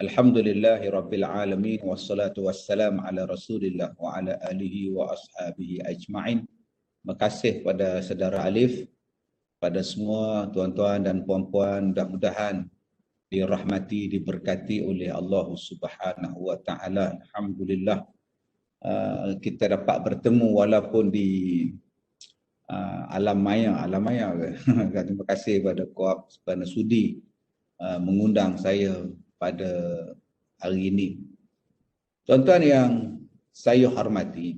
Alhamdulillahi Rabbil Alamin wassalatu wassalam ala Rasulillah wa ala alihi wa ashabihi ajma'in. Terima kasih pada saudara Alif, pada semua tuan-tuan dan puan-puan, mudah-mudahan dirahmati, diberkati oleh Allah Subhanahu wa taala. Alhamdulillah kita dapat bertemu walaupun di alam maya. Terima kasih pada Koap Sepana Sudi mengundang saya pada hari ini. Tuan-tuan yang saya hormati,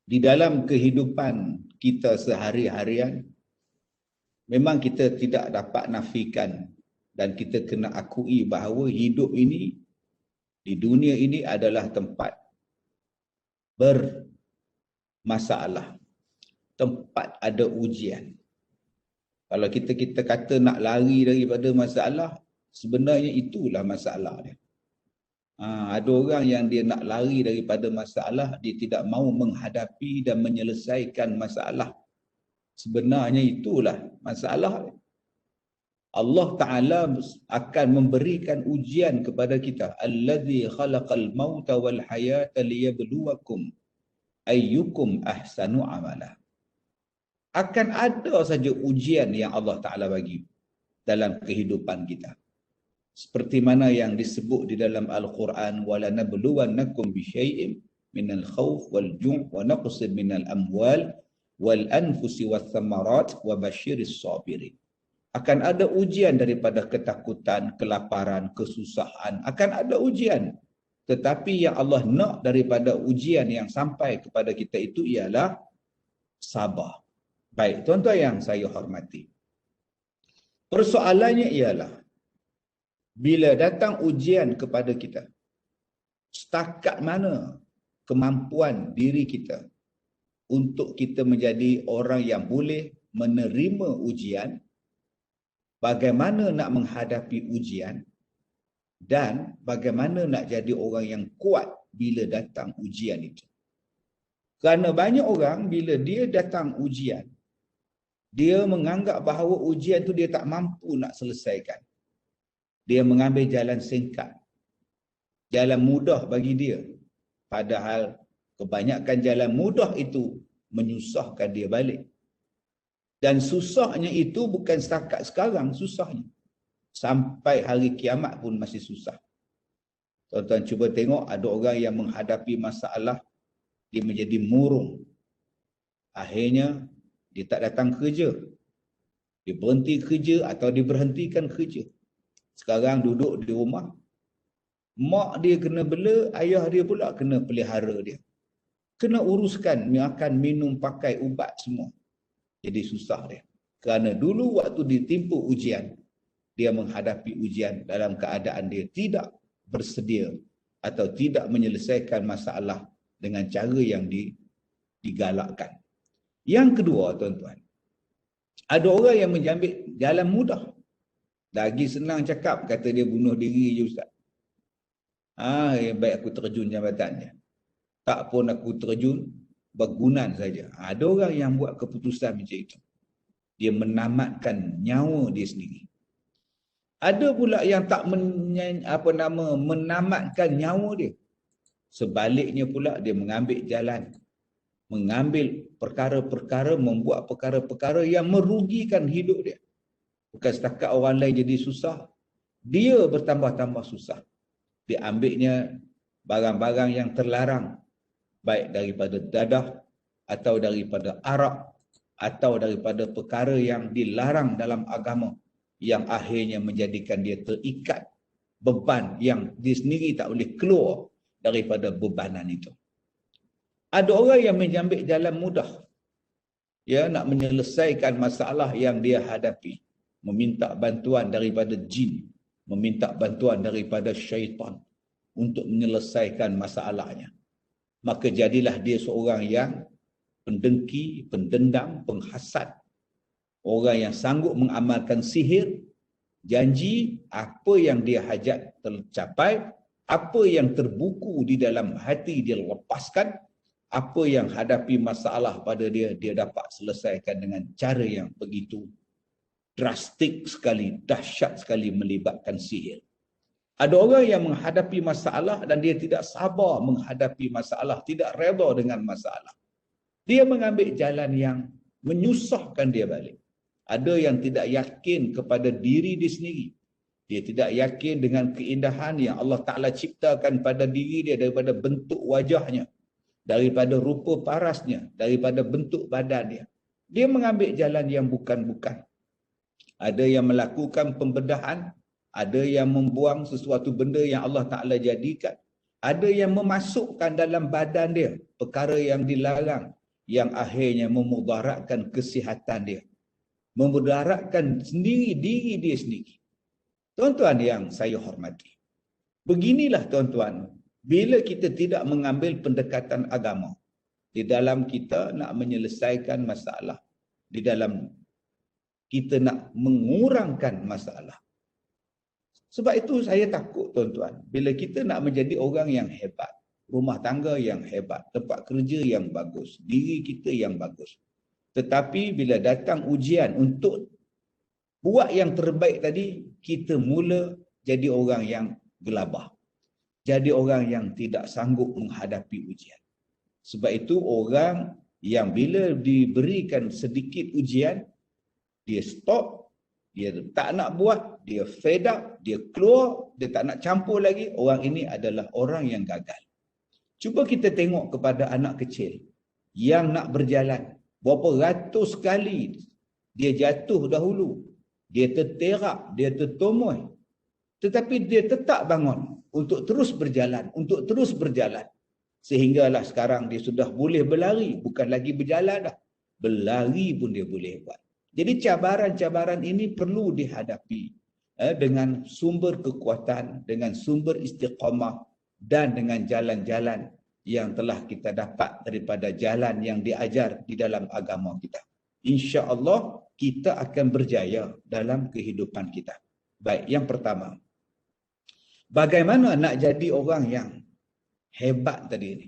di dalam kehidupan kita sehari-harian, memang kita tidak dapat nafikan dan kita kena akui bahawa hidup ini, di dunia ini adalah tempat bermasalah, tempat ada ujian. Kalau kita kata nak lari daripada masalah, sebenarnya itulah masalah dia. Ada orang yang dia nak lari daripada masalah, dia tidak mahu menghadapi dan menyelesaikan masalah. Sebenarnya itulah masalah. Allah Ta'ala akan memberikan ujian kepada kita. Allazi khalaqal mauta wal hayata liyabluwakum ayyukum ahsanu amala. Akan ada saja ujian yang Allah Ta'ala bagi dalam kehidupan kita. Seperti mana yang disebut di dalam Al-Quran, وَلَنَبْلُوَنَّكُمْ بِشَيْءٍ مِنَ الْخَوْفِ وَالْجُوعِ وَنَقْصٍ مِنَ الْأَمْوَالِ وَالْأَنْفُسِ وَالثَّمَرَاتِ وَبَشِّرِ الصَّابِرِينَ. Akan ada ujian daripada ketakutan, kelaparan, kesusahan. Akan ada ujian. Tetapi yang Allah nak daripada ujian yang sampai kepada kita itu ialah sabar. Baik, tuan-tuan yang saya hormati. Persoalannya ialah, bila datang ujian kepada kita, setakat mana kemampuan diri kita untuk kita menjadi orang yang boleh menerima ujian, bagaimana nak menghadapi ujian, dan bagaimana nak jadi orang yang kuat bila datang ujian itu. Kerana banyak orang bila dia datang ujian, dia menganggap bahawa ujian itu dia tak mampu nak selesaikan. Dia mengambil jalan singkat, jalan mudah bagi dia. Padahal kebanyakan jalan mudah itu menyusahkan dia balik. Dan susahnya itu bukan setakat sekarang susahnya. Sampai hari kiamat pun masih susah. Tuan-tuan cuba tengok, ada orang yang menghadapi masalah, dia menjadi murung. Akhirnya dia tak datang kerja. Dia berhenti kerja atau diberhentikan kerja. Sekarang duduk di rumah, mak dia kena bela, ayah dia pula kena pelihara dia. Kena uruskan makan, minum, pakai, ubat semua. Jadi susah dia. Kerana dulu waktu ditimpa ujian, dia menghadapi ujian dalam keadaan dia tidak bersedia atau tidak menyelesaikan masalah dengan cara yang digalakkan. Yang kedua, tuan-tuan, ada orang yang mengambil jalan mudah. Lagi senang cakap, kata dia bunuh diri je ustaz. Yang baik aku terjun jabatannya. Tak pun aku terjun, bergunan saja. Ada orang yang buat keputusan macam itu. Dia menamatkan nyawa dia sendiri. Ada pula yang tak menamatkan nyawa dia. Sebaliknya pula dia mengambil jalan, mengambil perkara-perkara, membuat perkara-perkara yang merugikan hidup dia. Bukan setakat orang lain jadi susah, dia bertambah-tambah susah. Dia ambilnya barang-barang yang terlarang, baik daripada dadah, atau daripada arak, atau daripada perkara yang dilarang dalam agama, yang akhirnya menjadikan dia terikat beban yang dia sendiri tak boleh keluar daripada bebanan itu. Ada orang yang mengambil jalan mudah, ya, nak menyelesaikan masalah yang dia hadapi, meminta bantuan daripada jin, meminta bantuan daripada syaitan untuk menyelesaikan masalahnya. Maka jadilah dia seorang yang pendengki, pendendam, penghasad. Orang yang sanggup mengamalkan sihir, janji apa yang dia hajat tercapai, apa yang terbuku di dalam hati dia lepaskan, apa yang hadapi masalah pada dia, dia dapat selesaikan dengan cara yang begitu drastik sekali, dahsyat sekali melibatkan sihir. Ada orang yang menghadapi masalah dan dia tidak sabar menghadapi masalah, tidak redha dengan masalah. Dia mengambil jalan yang menyusahkan dia balik. Ada yang tidak yakin kepada diri dia sendiri. Dia tidak yakin dengan keindahan yang Allah Ta'ala ciptakan pada diri dia, daripada bentuk wajahnya, daripada rupa parasnya, daripada bentuk badan dia. Dia mengambil jalan yang bukan-bukan. Ada yang melakukan pembedahan, ada yang membuang sesuatu benda yang Allah Ta'ala jadikan, ada yang memasukkan dalam badan dia perkara yang dilarang, yang akhirnya memudaratkan kesihatan dia, memudaratkan sendiri diri dia sendiri. Tuan-tuan yang saya hormati, beginilah tuan-tuan, bila kita tidak mengambil pendekatan agama di dalam kita nak menyelesaikan masalah, di dalam kita nak mengurangkan masalah. Sebab itu saya takut tuan-tuan, bila kita nak menjadi orang yang hebat, rumah tangga yang hebat, tempat kerja yang bagus, diri kita yang bagus, tetapi bila datang ujian untuk buat yang terbaik tadi, kita mula jadi orang yang gelabah, jadi orang yang tidak sanggup menghadapi ujian. Sebab itu orang yang bila diberikan sedikit ujian, dia stop, dia tak nak buat, dia fed up, dia keluar, dia tak nak campur lagi. Orang ini adalah orang yang gagal. Cuba kita tengok kepada anak kecil yang nak berjalan. Berapa ratus kali dia jatuh dahulu, dia terterak, dia tertomoy, tetapi dia tetap bangun untuk terus berjalan, untuk terus berjalan. Sehinggalah sekarang dia sudah boleh berlari, bukan lagi berjalan dah. Berlari pun dia boleh buat. Jadi cabaran-cabaran ini perlu dihadapi dengan sumber kekuatan, dengan sumber istiqamah dan dengan jalan-jalan yang telah kita dapat daripada jalan yang diajar di dalam agama kita. Insya-Allah kita akan berjaya dalam kehidupan kita. Baik, yang pertama, bagaimana nak jadi orang yang hebat tadi ni?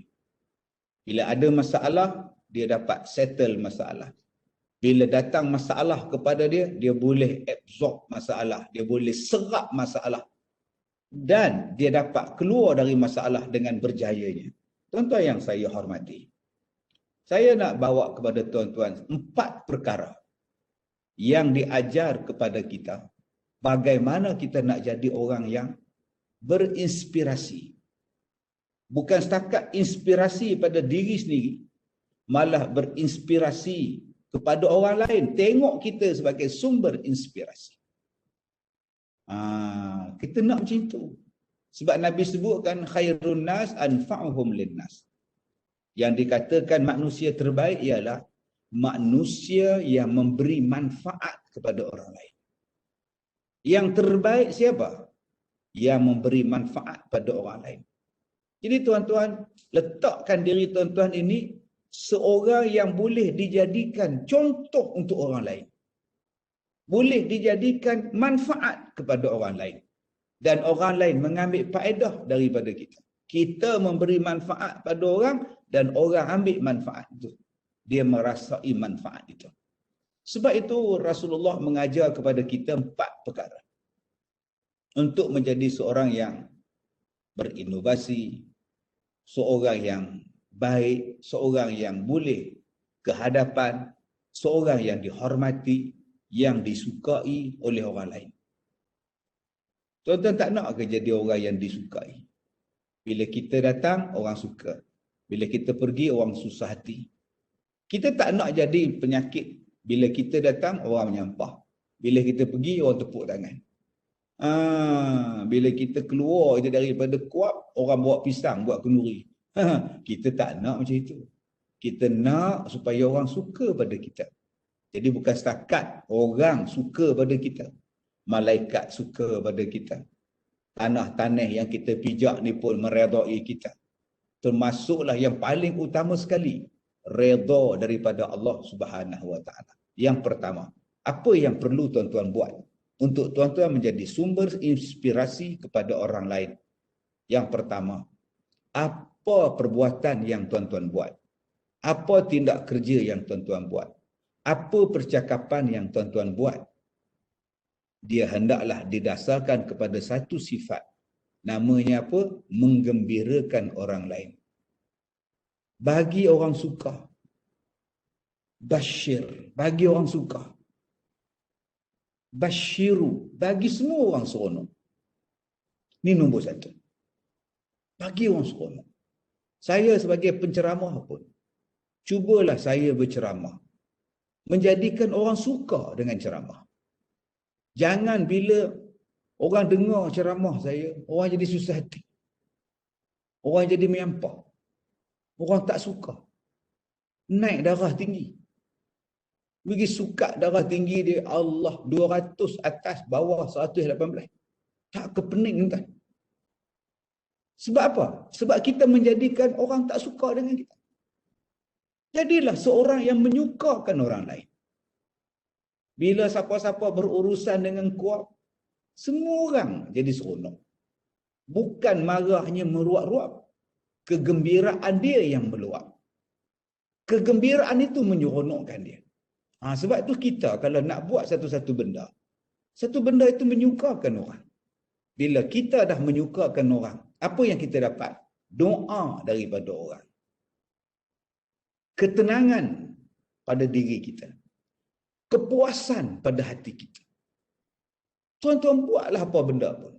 Bila ada masalah, dia dapat settle masalah. Bila datang masalah kepada dia, dia boleh absorb masalah, dia boleh serap masalah, dan dia dapat keluar dari masalah dengan berjayanya. Tuan-tuan yang saya hormati, saya nak bawa kepada tuan-tuan 4 perkara yang diajar kepada kita bagaimana kita nak jadi orang yang berinspirasi. Bukan setakat inspirasi pada diri sendiri, malah berinspirasi kepada orang lain. Tengok kita sebagai sumber inspirasi. Kita nak macam itu. Sebab Nabi sebutkan khairun nas anfa'uhum linnas. Yang dikatakan manusia terbaik ialah manusia yang memberi manfaat kepada orang lain. Yang terbaik siapa? Yang memberi manfaat pada orang lain. Jadi tuan-tuan, letakkan diri tuan-tuan ini seorang yang boleh dijadikan contoh untuk orang lain. Boleh dijadikan manfaat kepada orang lain. Dan orang lain mengambil faedah daripada kita. Kita memberi manfaat pada orang dan orang ambil manfaat itu. Dia merasai manfaat itu. Sebab itu Rasulullah mengajar kepada kita 4 perkara. Untuk menjadi seorang yang berinovasi, seorang yang baik, seorang yang boleh ke hadapan, seorang yang dihormati, yang disukai oleh orang lain. Tuan-tuan tak nak ke jadi orang yang disukai? Bila kita datang, orang suka. Bila kita pergi, orang susah hati. Kita tak nak jadi penyakit. Bila kita datang, orang menyampah. Bila kita pergi, orang tepuk tangan. Bila kita keluar daripada kuab, orang bawa pisang, buat kenduri. Kita tak nak macam itu. Kita nak supaya orang suka pada kita. Jadi bukan setakat orang suka pada kita, malaikat suka pada kita. Tanah-tanah yang kita pijak ni pun meredai kita. Termasuklah yang paling utama sekali, redha daripada Allah Subhanahu Wa Taala. Yang pertama, apa yang perlu tuan-tuan buat untuk tuan-tuan menjadi sumber inspirasi kepada orang lain? Yang pertama, apa perbuatan yang tuan-tuan buat? Apa tindak kerja yang tuan-tuan buat? Apa percakapan yang tuan-tuan buat? Dia hendaklah didasarkan kepada satu sifat, Namanya apa? Menggembirakan orang lain. Bagi orang suka. Bashir. Bagi orang suka. Bashiru. Bagi semua orang seronok. Ini nombor satu. Bagi orang seronok. Saya sebagai penceramah pun, cubalah saya berceramah. Menjadikan orang suka dengan ceramah. Jangan bila orang dengar ceramah saya, orang jadi susah hati. Orang jadi menyampah. Orang tak suka. Naik darah tinggi. Bagi sukat darah tinggi dia, Allah 200 atas, bawah 118. Tak kepening tuan. Sebab apa? Sebab kita menjadikan orang tak suka dengan kita. Jadilah seorang yang menyukakan orang lain. Bila siapa-siapa berurusan dengan kuat, semua orang jadi seronok. Bukan marahnya meruap-ruap. Kegembiraan dia yang meluap. Kegembiraan itu menyeronokkan dia. Sebab itu kita kalau nak buat satu-satu benda, satu benda itu menyukakan orang. Bila kita dah menyukakan orang, apa yang kita dapat? Doa daripada orang. Ketenangan pada diri kita. Kepuasan pada hati kita. Tuan-tuan buatlah apa benda pun.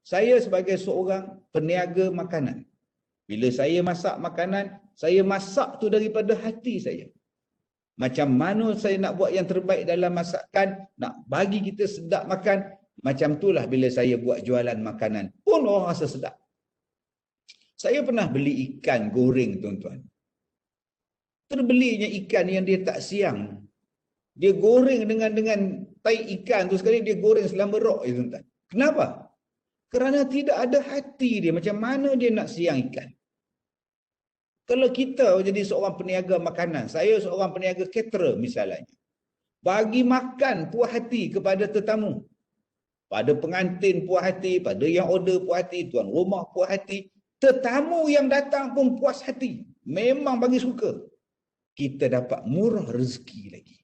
Saya sebagai seorang peniaga makanan. Bila saya masak makanan, saya masak tu daripada hati saya. Macam mana saya nak buat yang terbaik dalam masakan, nak bagi kita sedap makan, macam itulah bila saya buat jualan makanan. Pun orang rasa sedap. Saya pernah beli ikan goreng, tuan-tuan. Terbelinya ikan yang dia tak siang. Dia goreng dengan tai ikan tu sekali, dia goreng selama rok, tuan-tuan. Kenapa? Kerana tidak ada hati dia. Macam mana dia nak siang ikan? Kalau kita jadi seorang peniaga makanan, saya seorang peniaga caterer misalnya, bagi makan puas hati kepada tetamu, pada pengantin puas hati, pada yang order puas hati, tuan rumah puas hati, tetamu yang datang pun puas hati, memang bagi suka, kita dapat murah rezeki lagi.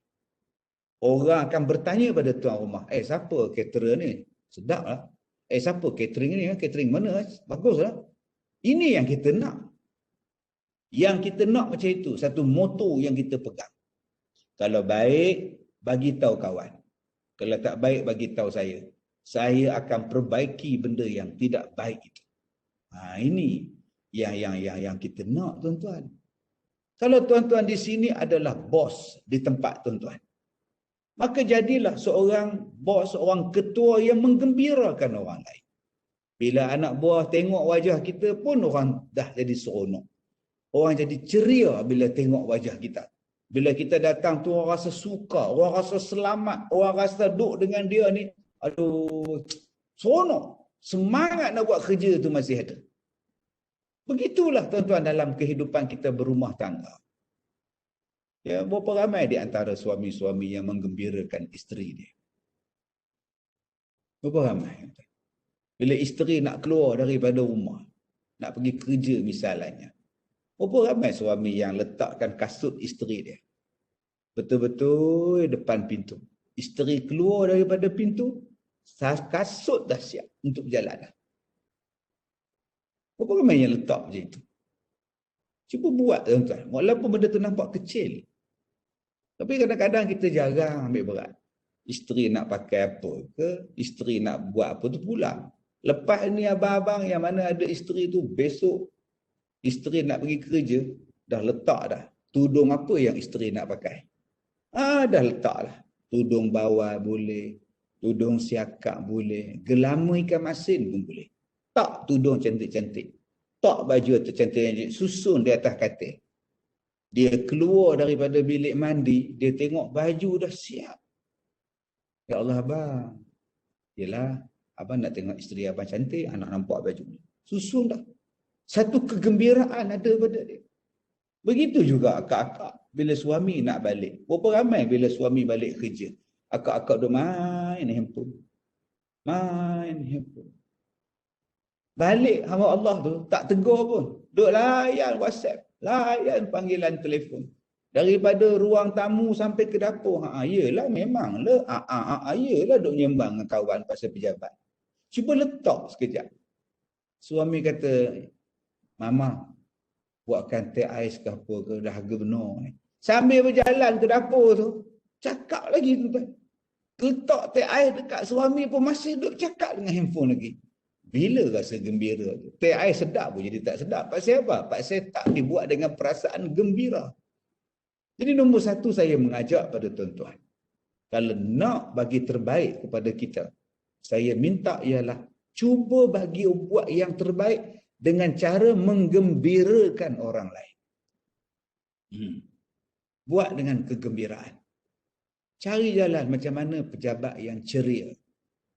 Orang akan bertanya pada tuan rumah, siapa caterer ni? Sedap lah. Siapa catering ni? Catering mana? Bagus lah. Ini yang kita nak. Yang kita nak macam itu. Satu moto yang kita pegang. Kalau baik, bagi tahu kawan. Kalau tak baik, bagi tahu saya. Saya akan perbaiki benda yang tidak baik itu. Ini yang kita nak, tuan-tuan. Kalau tuan-tuan di sini adalah bos di tempat tuan-tuan, maka jadilah seorang bos, seorang ketua yang menggembirakan orang lain. Bila anak buah tengok wajah kita pun orang dah jadi seronok. Orang jadi ceria bila tengok wajah kita. Bila kita datang tu orang rasa suka, orang rasa selamat, orang rasa duduk dengan dia ni, aduh, seronok. Semangat nak buat kerja tu masih ada. Begitulah tuan-tuan dalam kehidupan kita berumah tangga. Ya, berapa ramai di antara suami-suami yang menggembirakan isteri dia? Berapa ramai? Bila isteri nak keluar daripada rumah, nak pergi kerja misalnya, berapa ramai suami yang letakkan kasut isteri dia betul-betul depan pintu. Isteri keluar daripada pintu, kasut dah siap untuk berjalan dah. Berapa ramai yang letak macam itu? Cuba buat, tuan-tuan. Walaupun benda tu nampak kecil, tapi kadang-kadang kita jarang ambil berat. Isteri nak pakai apa ke, isteri nak buat apa tu pulang. Lepas ni abang-abang yang mana ada isteri tu, besok isteri nak pergi kerja, dah letak dah tudung apa yang isteri nak pakai. Dah letak lah. Tudung bawal boleh, tudung siakak boleh, gelama ikan masin pun boleh. Tak tudung cantik-cantik, tak baju tercantik-cantik, susun di atas katil. Dia keluar daripada bilik mandi, dia tengok baju dah siap. Ya Allah abang, yelah abang nak tengok isteri abang cantik, anak nampak baju ni. Susun dah. Satu kegembiraan ada pada dia. Begitu juga akak-akak bila suami nak balik. Berapa ramai bila suami balik kerja, akak-akak duk main handphone. Main handphone. Balik hamba Allah tu tak tegur pun. Duk layan WhatsApp, layan panggilan telefon. Daripada ruang tamu sampai ke dapur. Yelah memanglah. Yelah duk nyembang dengan kawan pasal pejabat. Cuba letak sekejap. Suami kata, Mama, buatkan teh ais ke apa ke, dah harga benar ni. Sambil berjalan ke dapur tu, cakap lagi tuan-tuan. Letak teh ais dekat suami pun masih duduk cakap dengan handphone lagi. Bila rasa gembira tu? Teh ais sedap pun jadi tak sedap. Pasal apa? Pasal tak dibuat dengan perasaan gembira. Jadi nombor satu saya mengajak pada tuan-tuan. Kalau nak bagi terbaik kepada kita, saya minta ialah cuba bagi buat yang terbaik dengan cara menggembirakan orang lain. Buat dengan kegembiraan. Cari jalan macam mana pejabat yang ceria,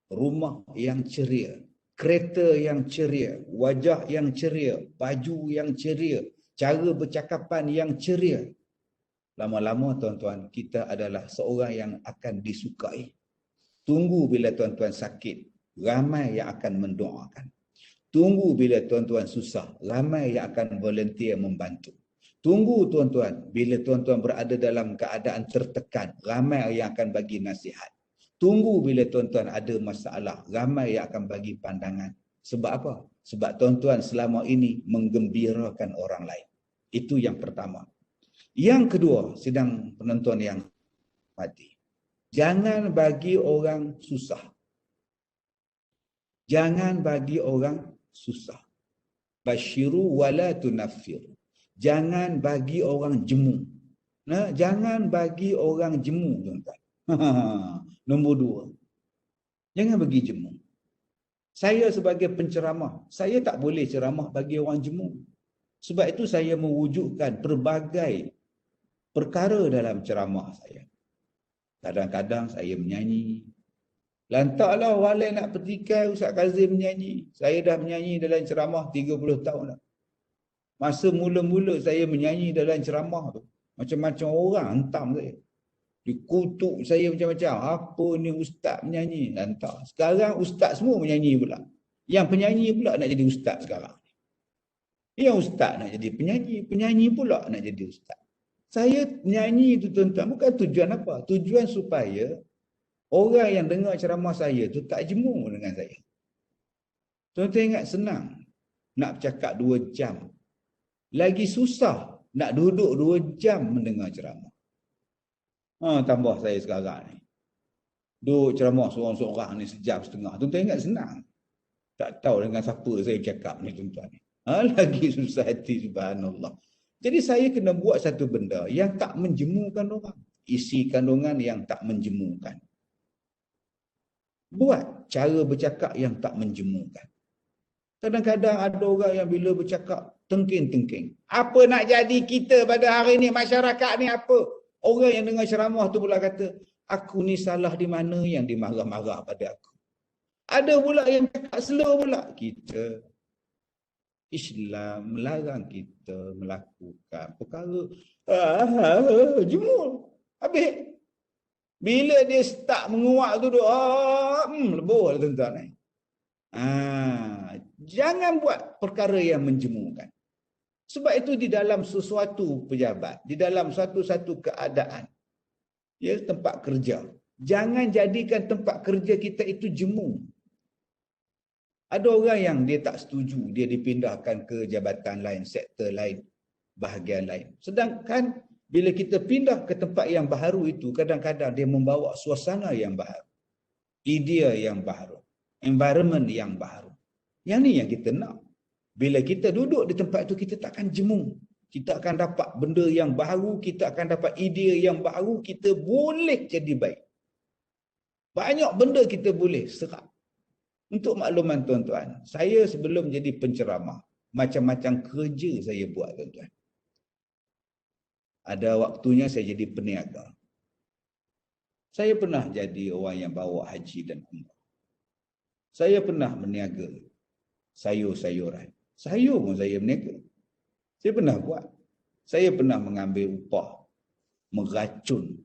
rumah yang ceria, kereta yang ceria, wajah yang ceria, baju yang ceria, cara bercakapan yang ceria. Lama-lama tuan-tuan, kita adalah seorang yang akan disukai. Tunggu bila tuan-tuan sakit, ramai yang akan mendoakan. Tunggu bila tuan-tuan susah, ramai yang akan volunteer membantu. Tunggu tuan-tuan, bila tuan-tuan berada dalam keadaan tertekan, ramai yang akan bagi nasihat. Tunggu bila tuan-tuan ada masalah, ramai yang akan bagi pandangan. Sebab apa? Sebab tuan-tuan selama ini menggembirakan orang lain. Itu yang pertama. Yang kedua, sidang penonton yang mati. Jangan bagi orang susah. Jangan bagi orang susah. Basyiru wala tunaffir. Jangan bagi orang jemu. Nah, jangan bagi orang jemu, tuan-tuan. Nombor dua. Jangan bagi jemu. Saya sebagai penceramah, saya tak boleh ceramah bagi orang jemu. Sebab itu saya mewujudkan pelbagai perkara dalam ceramah saya. Kadang-kadang saya menyanyi. Lantaklah orang lain nak petikai Ustaz Kazim menyanyi. Saya dah menyanyi dalam ceramah 30 tahun dah. Masa mula-mula saya menyanyi dalam ceramah tu, macam-macam orang hantam saya. Dikutuk saya macam-macam. Apa ni ustaz menyanyi? Lantak. Sekarang ustaz semua menyanyi pula. Yang penyanyi pula nak jadi ustaz sekarang. Yang ustaz nak jadi penyanyi. Penyanyi pula nak jadi ustaz. Saya menyanyi tu tuan-tuan bukan tujuan apa. Tujuan supaya orang yang dengar ceramah saya tu tak jemu dengan saya. Tuan-tuan ingat senang nak bercakap 2 jam. Lagi susah nak duduk 2 jam mendengar ceramah. Tambah saya sekarang ni. Duduk ceramah seorang-seorang ni sejam setengah. Tuan-tuan ingat senang. Tak tahu dengan siapa saya cakap ni tuan-tuan ni. Lagi susah hati, subhanallah. Jadi saya kena buat satu benda yang tak menjemukan orang. Isi kandungan yang tak menjemukan. Buat cara bercakap yang tak menjemukan. Kadang-kadang ada orang yang bila bercakap tengking-tengking. Apa nak jadi kita pada hari ni, masyarakat ni apa? Orang yang dengar ceramah tu pula kata, aku ni salah di mana yang dimarah-marah pada aku. Ada pula yang cakap slow pula. Kita Islam melarang kita melakukan perkara jemur. Habis bila dia start menguak tu lebur lah tuan-tuan. Jangan buat perkara yang menjemukan. Sebab itu di dalam sesuatu pejabat, di dalam satu-satu keadaan, ya, tempat kerja, jangan jadikan tempat kerja kita itu jemu. Ada orang yang dia tak setuju, dia dipindahkan ke jabatan lain, sektor lain, bahagian lain. Sedangkan bila kita pindah ke tempat yang baharu itu, kadang-kadang dia membawa suasana yang baharu, idea yang baharu, environment yang baharu. Yang ni yang kita nak. Bila kita duduk di tempat itu, kita takkan jemu. Kita akan dapat benda yang baru, kita akan dapat idea yang baru, kita boleh jadi baik. Banyak benda kita boleh serap. Untuk makluman tuan-tuan, saya sebelum jadi penceramah, macam-macam kerja saya buat tuan-tuan. Ada waktunya saya jadi peniaga. Saya pernah jadi orang yang bawa haji dan umrah. Saya pernah berniaga sayur-sayuran. Sayur pun saya berniaga. Saya pernah buat. Saya pernah mengambil upah meracun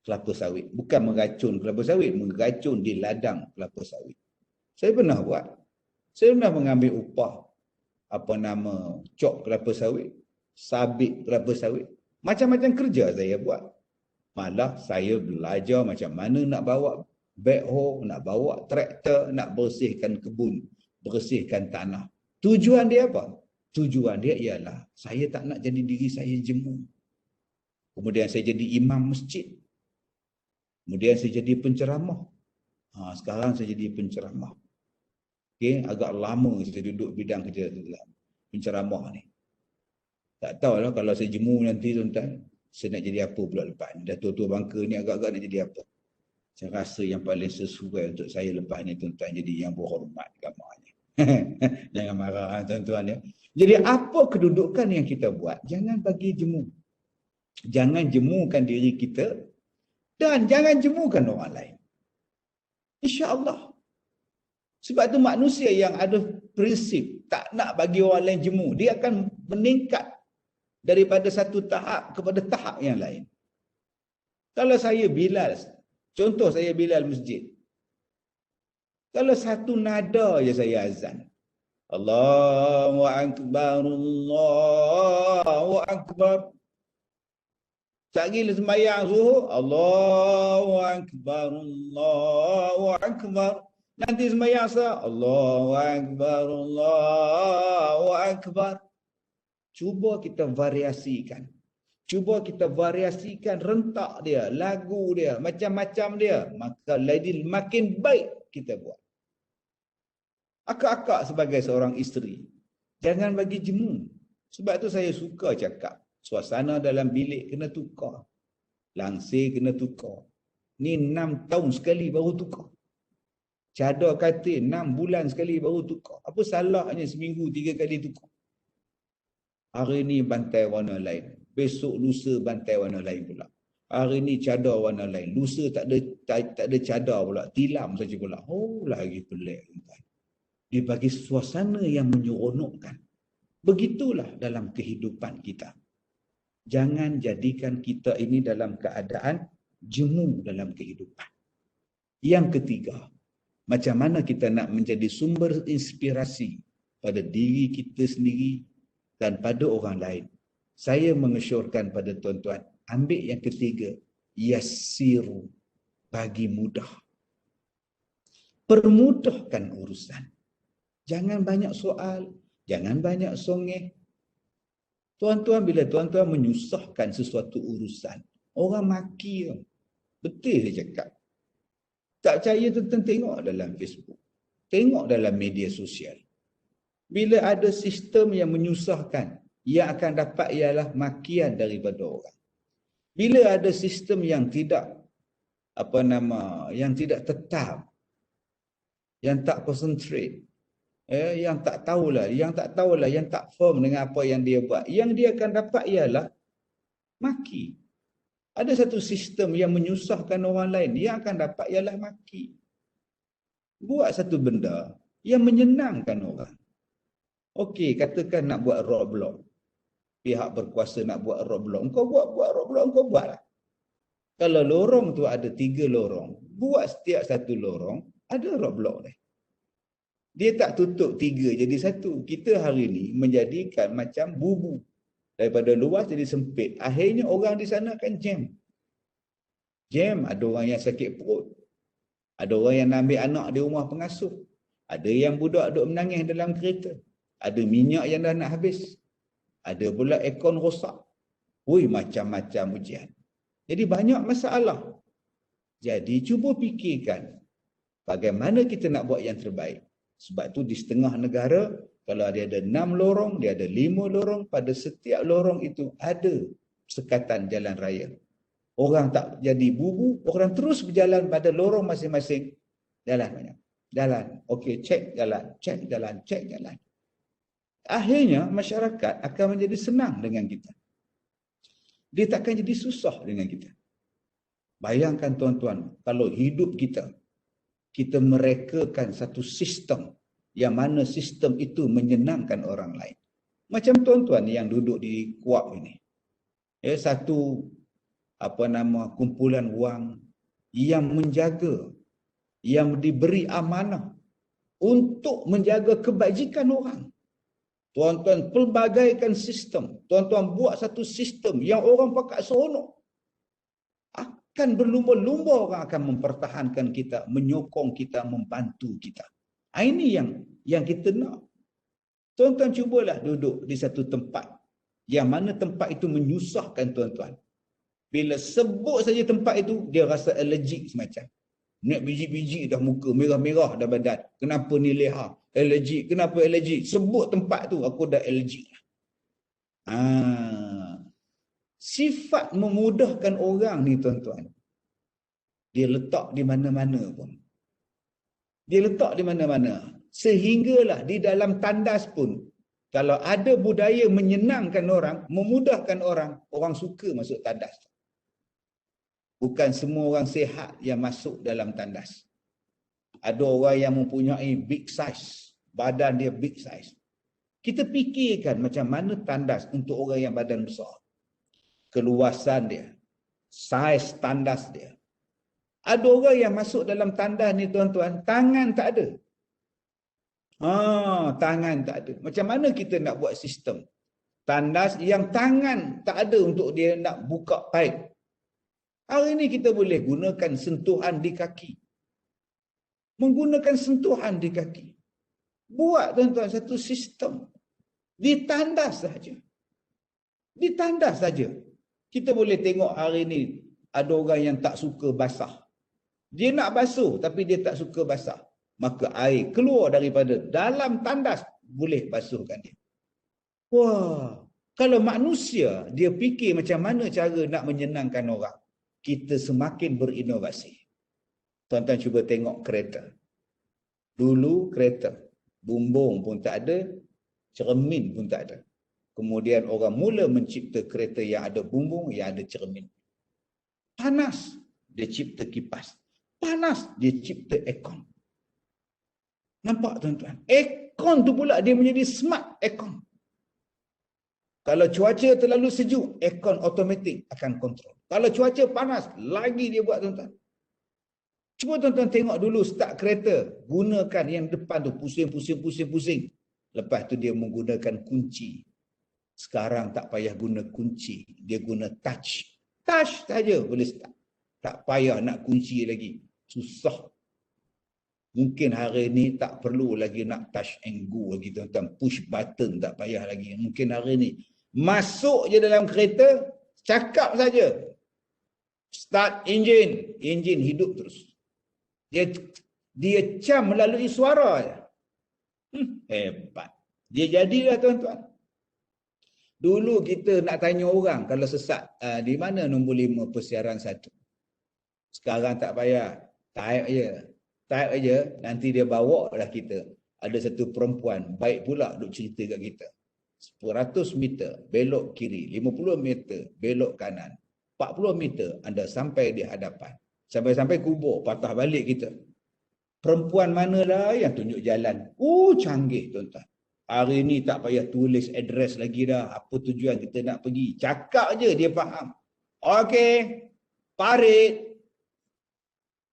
kelapa sawit. Bukan meracun kelapa sawit, meracun di ladang kelapa sawit. Saya pernah buat. Saya pernah mengambil upah cok kelapa sawit, sabit kelapa sawit. Macam-macam kerja saya buat. Malah saya belajar macam mana nak bawa backhoe, nak bawa traktor, nak bersihkan kebun, bersihkan tanah. Tujuan dia apa? Tujuan dia ialah saya tak nak jadi diri saya jemu. Kemudian saya jadi imam masjid. Kemudian saya jadi penceramah. Sekarang saya jadi penceramah. Okay, agak lama saya duduk bidang kerja penceramah ni. Tak tahulah kalau saya jemu nanti tuan-tuan, saya nak jadi apa pula lepas ni. Dah tua-tua bangka ni agak-agak nak jadi apa. Saya rasa yang paling sesuai untuk saya lepas ni tuan-tuan jadi yang berhormat gamanya. Jangan marah tuan-tuan ya. Jadi apa kedudukan yang kita buat? Jangan bagi jemu. Jangan jemukan diri kita dan jangan jemukan orang lain. InsyaAllah. Sebab tu manusia yang ada prinsip tak nak bagi orang lain jemu, dia akan meningkat daripada satu tahap kepada tahap yang lain. Kalau saya Bilal, contoh saya Bilal masjid. Kalau satu nada je saya azan. Allahu Akbar, Allahu Akbar. Sekali sembahyang zuhur, Allahu Akbar, Allahu Akbar. Nanti sembahyang asar, Allahu Akbar, Allahu Akbar. Cuba kita variasikan. Cuba kita variasikan rentak dia, lagu dia, macam-macam dia. Maka lagi makin baik kita buat. Akak-akak sebagai seorang isteri, jangan bagi jemu. Sebab tu saya suka cakap, suasana dalam bilik kena tukar. Langsir kena tukar. Ni 6 tahun sekali baru tukar. Cadar katil 6 bulan sekali baru tukar. Apa salahnya seminggu 3 kali tukar? Hari ni bantai warna lain. Besok lusa bantai warna lain pula. Hari ni cadar warna lain. Lusa tak ada cadar pula. Tilam saja pula. Oh, lagi pelik. Dia bagi suasana yang menyeronokkan. Begitulah dalam kehidupan kita. Jangan jadikan kita ini dalam keadaan jemu dalam kehidupan. Yang ketiga, macam mana kita nak menjadi sumber inspirasi pada diri kita sendiri dan pada orang lain. Saya mengesyorkan pada tuan-tuan, ambil yang ketiga, yassiru, bagi mudah. Permudahkan urusan. Jangan banyak soal, jangan banyak songeh. Tuan-tuan, bila tuan-tuan menyusahkan sesuatu urusan, orang maki. Betul saya cakap. Tak percaya tuan-tuan tengok dalam Facebook. Tengok dalam media sosial. Bila ada sistem yang menyusahkan, yang akan dapat ialah makian daripada orang. Bila ada sistem yang tidak yang tidak tetap, yang tak concentrate, yang tak tahulah, yang tak firm dengan apa yang dia buat, yang dia akan dapat ialah maki. Ada satu sistem yang menyusahkan orang lain, yang akan dapat ialah maki. Buat satu benda yang menyenangkan orang. Okey, katakan nak buat roadblock. Pihak berkuasa nak buat roadblock. Engkau buat roadblock, engkau buatlah. Kalau lorong tu ada 3 lorong, buat setiap satu lorong ada roadblock dia. Dia tak tutup 3 jadi 1. Kita hari ni menjadikan macam bubu. Daripada luas jadi sempit. Akhirnya orang di sana akan jam. Jam, ada orang yang sakit perut. Ada orang yang nak ambil anak di rumah pengasuh. Ada yang budak duduk menangis dalam kereta. Ada minyak yang dah nak habis. Ada pula aircon rosak. Macam-macam ujian. Jadi banyak masalah. Jadi cuba fikirkan bagaimana kita nak buat yang terbaik. Sebab tu di setengah negara, kalau dia ada 6 lorong, dia ada 5 lorong, pada setiap lorong itu ada sekatan jalan raya. Orang tak jadi bubu, orang terus berjalan pada lorong masing-masing. Jalan banyak. Jalan. Okey, cek jalan, cek jalan, cek jalan. Akhirnya masyarakat akan menjadi senang dengan kita. Dia takkan jadi susah dengan kita. Bayangkan tuan-tuan, kalau hidup kita merekakan satu sistem yang mana sistem itu menyenangkan orang lain. Macam tuan-tuan yang duduk di Kuap ini. Satu kumpulan wang yang menjaga, yang diberi amanah untuk menjaga kebajikan orang. Tuan-tuan pelbagaikan sistem. Tuan-tuan buat satu sistem yang orang pakat seronok. Akan berlumba-lumba orang akan mempertahankan kita, menyokong kita, membantu kita. Ini yang kita nak. Tuan-tuan cubalah duduk di satu tempat yang mana tempat itu menyusahkan tuan-tuan. Bila sebut saja tempat itu, dia rasa allergic semacam. Nak biji-biji dah muka, merah-merah dah badan. Kenapa ni leha? Allergic. Kenapa allergic? Sebut tempat tu, aku dah allergic. Sifat memudahkan orang ni tuan-tuan, dia letak di mana-mana pun. Dia letak di mana-mana. Sehinggalah di dalam tandas pun, kalau ada budaya menyenangkan orang, memudahkan orang, orang suka masuk tandas. Bukan semua orang sihat yang masuk dalam tandas. Ada orang yang mempunyai big size, badan dia big size. Kita fikirkan macam mana tandas untuk orang yang badan besar. Keluasan dia, saiz tandas dia. Ada orang yang masuk dalam tandas ni tuan-tuan, tangan tak ada. Tangan tak ada. Macam mana kita nak buat sistem tandas yang tangan tak ada untuk dia nak buka paip? Hari ini kita boleh gunakan sentuhan di kaki. Menggunakan sentuhan di kaki. Buat tuan-tuan satu sistem. Di tandas saja. Di tandas saja. Kita boleh tengok hari ini ada orang yang tak suka basah. Dia nak basuh tapi dia tak suka basah. Maka air keluar daripada dalam tandas boleh basuhkan dia. Wah, kalau manusia dia fikir macam mana cara nak menyenangkan orang, kita semakin berinovasi. Tuan-tuan cuba tengok kereta. Dulu kereta, bumbung pun tak ada, cermin pun tak ada. Kemudian orang mula mencipta kereta yang ada bumbung, yang ada cermin. Panas, dia cipta kipas. Panas, dia cipta aircon. Nampak tuan-tuan? Aircon tu pula dia menjadi smart aircon. Kalau cuaca terlalu sejuk, aircon automatik akan kontrol. Kalau cuaca panas, lagi dia buat tuan-tuan. Cuba tuan-tuan tengok dulu start kereta. Gunakan yang depan tu, pusing. Lepas tu dia menggunakan kunci. Sekarang tak payah guna kunci. Dia guna touch. Touch saja boleh start. Tak payah nak kunci lagi. Susah. Mungkin hari ni tak perlu lagi nak touch and go lagi tuan-tuan. Push button tak payah lagi. Mungkin hari ni masuk je dalam kereta, cakap saja. Start engine. Engine hidup terus. Dia cam melalui suara je. Hebat. Dia jadilah tuan-tuan. Dulu kita nak tanya orang kalau sesat, di mana nombor 5 persiaran 1. Sekarang tak payah. Type je. Type aja, nanti dia bawa lah kita. Ada satu perempuan, baik pula duk cerita kat kita. 100 meter, belok kiri. 50 meter, belok kanan. 40 meter, anda sampai di hadapan. Sampai-sampai kubur, patah balik kita. Perempuan manalah yang tunjuk jalan. Canggih tuan-tuan. Hari ni tak payah tulis address lagi dah. Apa tujuan kita nak pergi. Cakap je, dia faham. Okey, parit.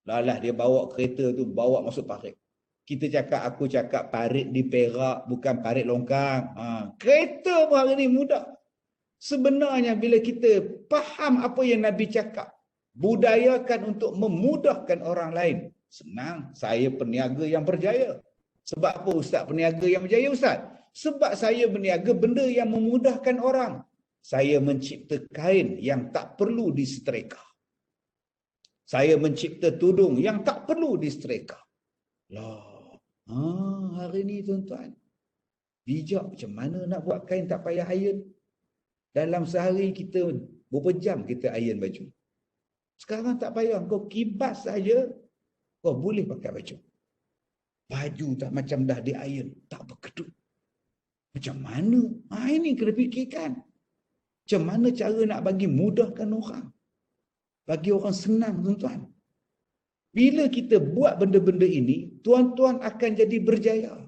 Lalah dia bawa kereta tu, bawa masuk parit. Kita cakap, aku cakap parit di Perak, bukan parit longkang. Kereta pun hari ni mudah. Sebenarnya bila kita faham apa yang Nabi cakap, budayakan untuk memudahkan orang lain. Senang, saya peniaga yang berjaya. Sebab apa Ustaz peniaga yang berjaya Ustaz? Sebab saya berniaga benda yang memudahkan orang. Saya mencipta kain yang tak perlu disetrika. Saya mencipta tudung yang tak perlu disetrika. Lah, hari ni tuan-tuan, bijak macam mana nak buat kain tak payah iron. Dalam sehari kita berapa jam kita iron baju. Sekarang tak payah, kau kibas saja, kau boleh pakai baju. Baju tak macam dah di iron, tak berkedut. Macam mana? Ini kena fikirkan. Macam mana cara nak bagi mudahkan orang. Bagi orang senang tuan-tuan. Bila kita buat benda-benda ini, tuan-tuan akan jadi berjaya.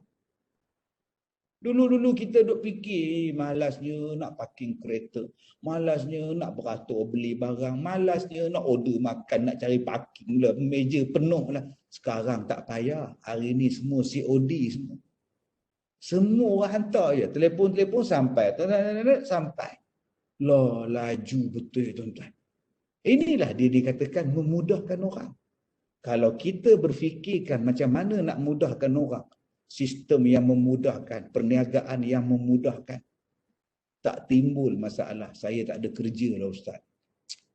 Dulu-dulu kita duk fikir, malasnya nak parking kereta, malasnya nak beratur beli barang, malasnya nak order makan, nak cari parking lah, meja penuh lah. Sekarang tak payah. Hari ni semua COD semua. Semua orang hantar je. Telefon-telefon sampai. Sampai. Lah, laju betul tuan-tuan. Inilah dia dikatakan memudahkan orang. Kalau kita berfikirkan macam mana nak mudahkan orang, sistem yang memudahkan, perniagaan yang memudahkan. Tak timbul masalah, saya tak ada kerja lah Ustaz.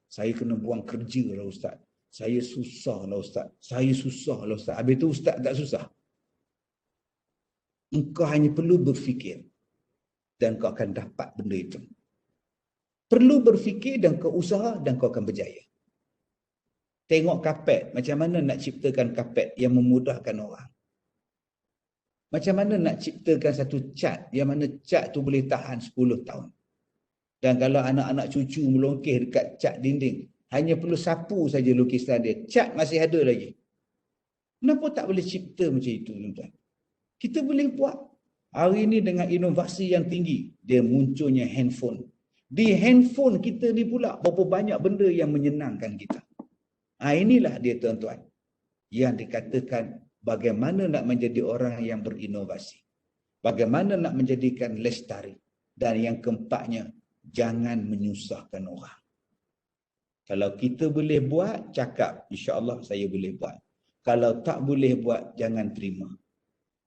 Saya kena buang kerja lah Ustaz. Saya susah lah Ustaz. Saya susah lah Ustaz. Habis tu Ustaz tak susah. Engkau hanya perlu berfikir dan kau akan dapat benda itu. Perlu berfikir dan kau usaha dan kau akan berjaya. Tengok kapet, macam mana nak ciptakan kapet yang memudahkan orang. Macam mana nak ciptakan satu cat yang mana cat tu boleh tahan 10 tahun. Dan kalau anak-anak cucu melongkeh dekat cat dinding, hanya perlu sapu saja lukisan dia. Cat masih ada lagi. Kenapa tak boleh cipta macam itu, tuan-tuan? Kita boleh buat. Hari ini dengan inovasi yang tinggi, dia munculnya handphone. Di handphone kita ni pula, berapa banyak benda yang menyenangkan kita. Inilah dia tuan-tuan. Yang dikatakan bagaimana nak menjadi orang yang berinovasi. Bagaimana nak menjadikan lestari. Dan yang keempatnya, jangan menyusahkan orang. Kalau kita boleh buat, cakap, insya-Allah saya boleh buat. Kalau tak boleh buat, jangan terima.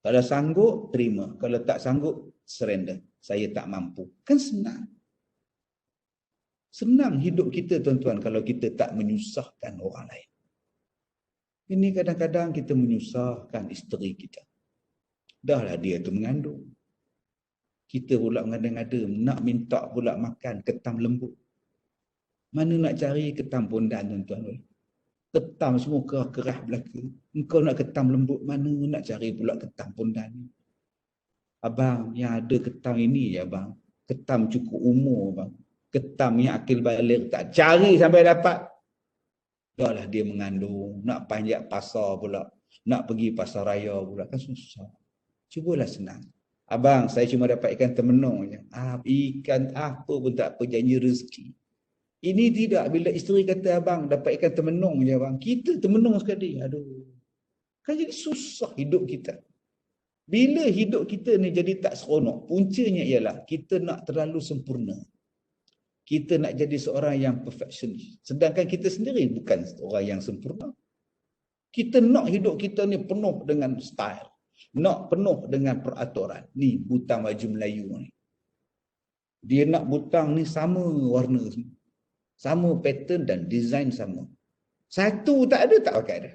Kalau sanggup, terima. Kalau tak sanggup, surrender. Saya tak mampu. Kan senang. Senang hidup kita tuan-tuan kalau kita tak menyusahkan orang lain. Ini kadang-kadang kita menyusahkan isteri kita. Dahlah dia tu mengandung. Kita pula mengada-ngada nak minta pula makan ketam lembut. Mana nak cari ketam pondan tuan-tuan? Ketam semua kerah belaka. Engkau nak ketam lembut, mana nak cari pula ketam pondan? Abang, yang ada ketam ini ya bang. Ketam cukup umur bang. Ketam yang akil balik tak cari sampai dapat. Dahlah dia mengandung, nak panjat pasar pula, nak pergi pasar raya pula, kan susah. Cubalah senang. Abang, saya cuma dapat ikan temenung je. Ikan apa pun tak apa, janji rezeki. Ini tidak, bila isteri kata abang dapat ikan temenung je abang, kita temenung sekali. Aduh. Kan jadi susah hidup kita. Bila hidup kita ni jadi tak seronok, puncanya ialah kita nak terlalu sempurna. Kita nak jadi seorang yang perfectionist. Sedangkan kita sendiri bukan orang yang sempurna. Kita nak hidup kita ni penuh dengan style. Nak penuh dengan peraturan. Ni butang baju Melayu ni. Dia nak butang ni sama warna. Sama pattern dan design sama. Satu tak ada, tak pakai ada.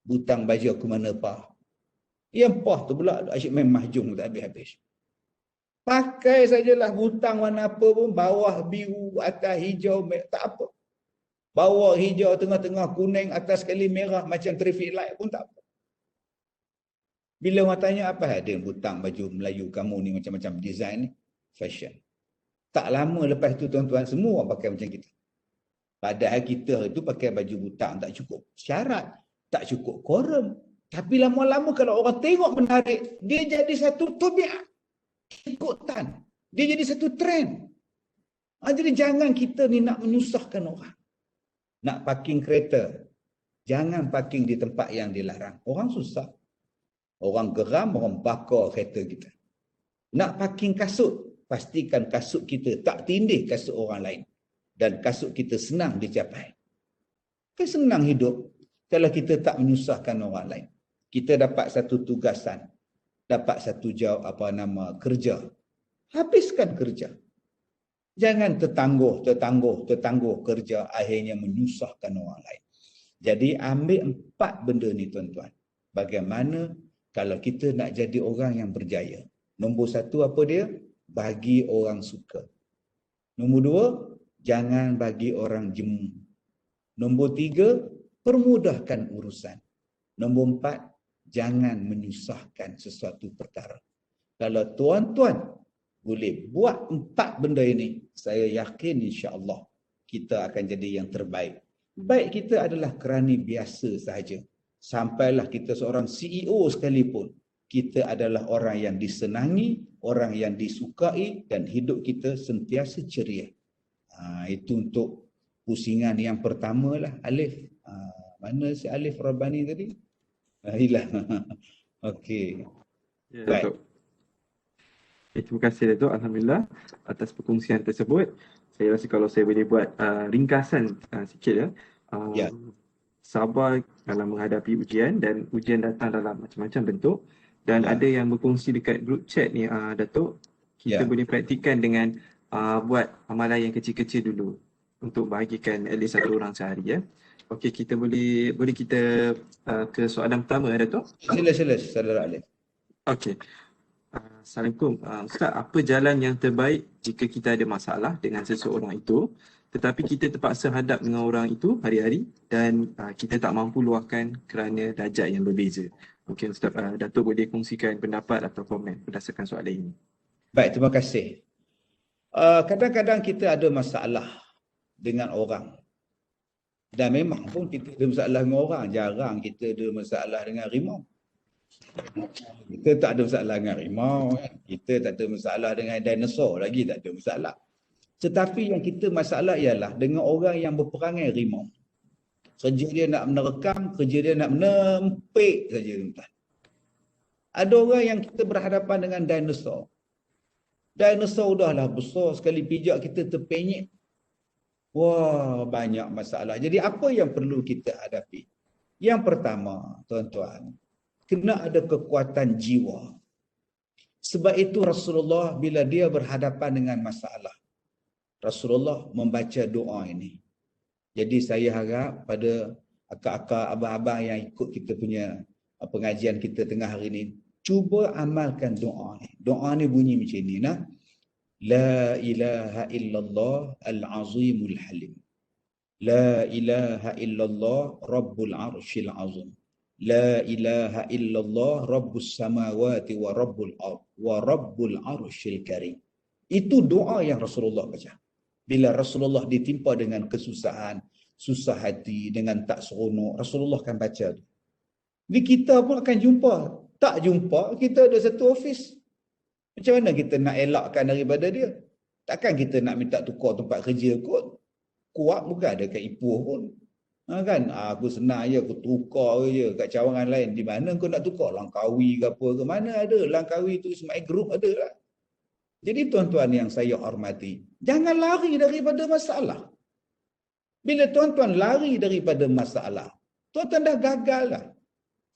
Butang baju aku mana pah. Yang pah tu pula asyik main mahjong tak habis-habis. Pakai sajalah butang warna apa pun, bawah biru, atas hijau, tak apa. Bawah hijau, tengah-tengah kuning, atas sekali merah macam traffic light pun tak apa. Bila orang tanya apa ada butang baju Melayu kamu ni macam-macam design ni, fashion. Tak lama lepas tu tuan-tuan semua orang pakai macam kita. Padahal kita itu pakai baju butang tak cukup syarat, tak cukup quorum. Tapi lama-lama kalau orang tengok menarik, dia jadi satu tabiat. Ikutan. Dia jadi satu trend. Jadi jangan kita ni nak menyusahkan orang. Nak parking kereta, jangan parking di tempat yang dilarang. Orang susah. Orang geram, orang bakar kereta kita. Nak parking kasut, pastikan kasut kita tak tindih kasut orang lain. Dan kasut kita senang dicapai. Kan senang hidup kalau kita tak menyusahkan orang lain. Kita dapat satu tugasan. Dapat satu kerja. Habiskan kerja. Jangan tertangguh kerja akhirnya menyusahkan orang lain. Jadi ambil 4 benda ni tuan-tuan. Bagaimana kalau kita nak jadi orang yang berjaya. Nombor 1 apa dia? Bagi orang suka. Nombor 2, jangan bagi orang jemu. Nombor 3, permudahkan urusan. Nombor 4, jangan menyusahkan sesuatu perkara. Kalau tuan-tuan boleh buat 4 benda ini, saya yakin insya-Allah kita akan jadi yang terbaik. Baik kita adalah kerani biasa sahaja. Sampailah kita seorang CEO sekalipun, kita adalah orang yang disenangi, orang yang disukai dan hidup kita sentiasa ceria. Itu untuk pusingan yang pertama lah, Alif. Mana si Alif Rabbani tadi? Hilang. Okey. Ya, Datuk. Terima kasih Datuk. Alhamdulillah atas perkongsian tersebut. Saya rasa kalau saya boleh buat ringkasan sikit ya. Ya. sabar dalam menghadapi ujian, dan ujian datang dalam macam-macam bentuk. Dan Ya. ada yang berkongsi dekat group chat ni, Datuk, kita Ya. boleh praktikkan dengan buat amalan yang kecil-kecil dulu untuk bahagikan at least satu orang sehari, ya. Okey, kita boleh kita ke soalan pertama, Datuk. Sila saudara Alif. Okey. Assalamualaikum. Ustaz, apa jalan yang terbaik jika kita ada masalah dengan seseorang itu, tetapi kita terpaksa hadap dengan orang itu hari-hari dan kita tak mampu luahkan kerana darjat yang berbeza? Mungkin Ustaz, Datuk boleh kongsikan pendapat atau komen berdasarkan soalan ini. Baik, terima kasih. Kadang-kadang kita ada masalah dengan orang. Dan memang pun kita ada masalah dengan orang. Jarang kita ada masalah dengan harimau. Kita tak ada masalah dengan harimau. Kita tak ada masalah dengan dinosaur lagi, tak ada masalah. Tetapi yang kita masalah ialah dengan orang yang berperangai harimau. Kerja dia nak menerkam, kerja dia nak menempik saja, tuan-tuan. Ada orang yang kita berhadapan dengan dinosaur. Dinosaur udahlah besar sekali, pijak kita terpenyek. Wah, banyak masalah. Jadi apa yang perlu kita hadapi? Yang pertama, tuan-tuan, kena ada kekuatan jiwa. Sebab itu Rasulullah bila dia berhadapan dengan masalah, Rasulullah membaca doa ini. Jadi saya harap pada akak-akak, abang-abang yang ikut kita punya pengajian kita tengah hari ini, cuba amalkan doa ni. Doa ni bunyi macam ni, nah. La ilaha illallah al-azimul halim. La ilaha illallah rabbul arshil azim. La ilaha illallah rabbus samawati wa rabbul ard wa rabbul arshil karim. Itu doa yang Rasulullah baca. Bila Rasulullah ditimpa dengan kesusahan, susah hati, dengan tak seronok, Rasulullah akan baca tu. Ni kita pun akan jumpa. Tak jumpa, kita ada satu office. Macam mana kita nak elakkan daripada dia? Takkan kita nak minta tukar tempat kerja kot. Kuat bukan ada kat Ipoh pun. Kan? Aku senang je, aku tukar je kat cawangan lain. Di mana kau nak tukar? Langkawi ke apa ke? Mana ada? Langkawi tu Ismail Group ada lah. Jadi tuan-tuan yang saya hormati, jangan lari daripada masalah. Bila tuan-tuan lari daripada masalah, tuan-tuan dah gagal lah.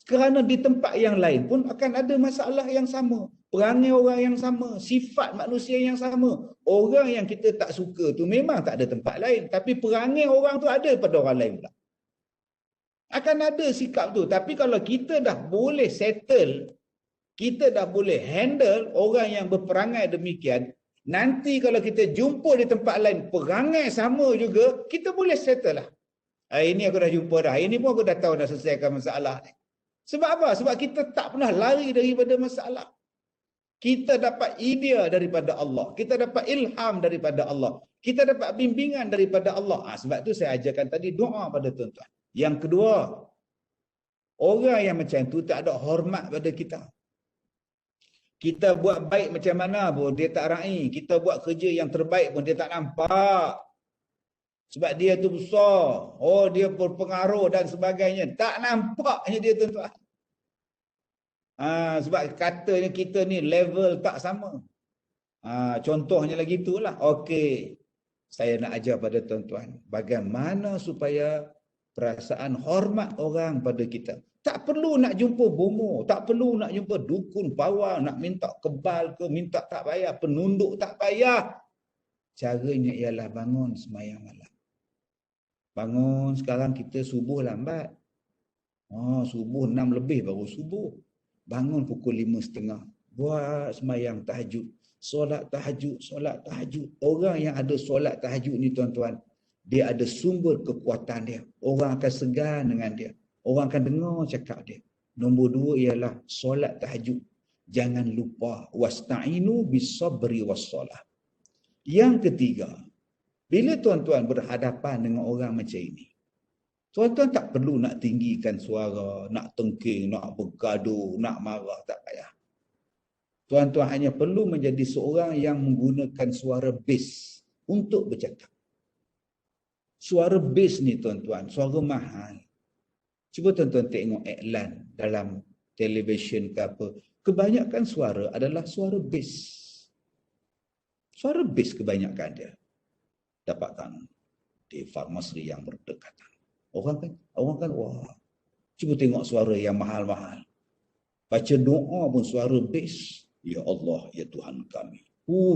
Kerana di tempat yang lain pun akan ada masalah yang sama. Perangai orang yang sama. Sifat manusia yang sama. Orang yang kita tak suka tu memang tak ada tempat lain. Tapi perangai orang tu ada pada orang lain pula. Akan ada sikap tu. Tapi kalau kita dah boleh settle, kita dah boleh handle orang yang berperangai demikian, nanti kalau kita jumpa di tempat lain perangai sama juga, kita boleh settle lah. Hari ni aku dah jumpa dah. Hari ni pun aku dah tahu dah selesaikan masalah ni. Sebab apa? Sebab kita tak pernah lari daripada masalah. Kita dapat idea daripada Allah. Kita dapat ilham daripada Allah. Kita dapat bimbingan daripada Allah. Sebab tu saya ajarkan tadi doa pada tuan-tuan. Yang kedua, orang yang macam tu tak ada hormat pada kita. Kita buat baik macam mana pun dia tak raih. Kita buat kerja yang terbaik pun dia tak nampak. Sebab dia tu besar. Oh, dia berpengaruh dan sebagainya. Tak nampaknya dia, tuan-tuan. Sebab katanya kita ni level tak sama. Contohnya lagi itulah. Okey. Saya nak ajar pada tuan-tuan bagaimana supaya perasaan hormat orang pada kita. Tak perlu nak jumpa bomo, tak perlu nak jumpa dukun pawang, nak minta kebal ke, minta tak payah, penunduk tak payah. Caranya ialah bangun sembahyang malam. Bangun sekarang kita subuh lambat. Subuh 6 lebih baru subuh. Bangun pukul 5.30. Buat sembahyang tahajud. Solat tahajud, solat tahajud. Orang yang ada solat tahajud ni tuan-tuan, dia ada sumber kekuatan dia. Orang akan segan dengan dia. Orang akan dengar cakap dia. Nombor 2 ialah solat tahajud. Jangan lupa wasta'inu bis-sabri was-salah. Yang ketiga, bila tuan-tuan berhadapan dengan orang macam ini, tuan-tuan tak perlu nak tinggikan suara, nak tengking, nak bergaduh, nak marah, tak payah. Tuan-tuan hanya perlu menjadi seorang yang menggunakan suara bass untuk bercakap. Suara bass ni tuan-tuan, suara mahal. Cuba tuan-tuan tengok iklan dalam televisyen ke apa. Kebanyakan suara adalah suara bass. Suara bass kebanyakan dia. Dapatkan di farmasi yang berdekatan. Orang kan wah, cuba tengok suara yang mahal-mahal. Baca doa pun suara bass. Ya Allah, ya Tuhan kami.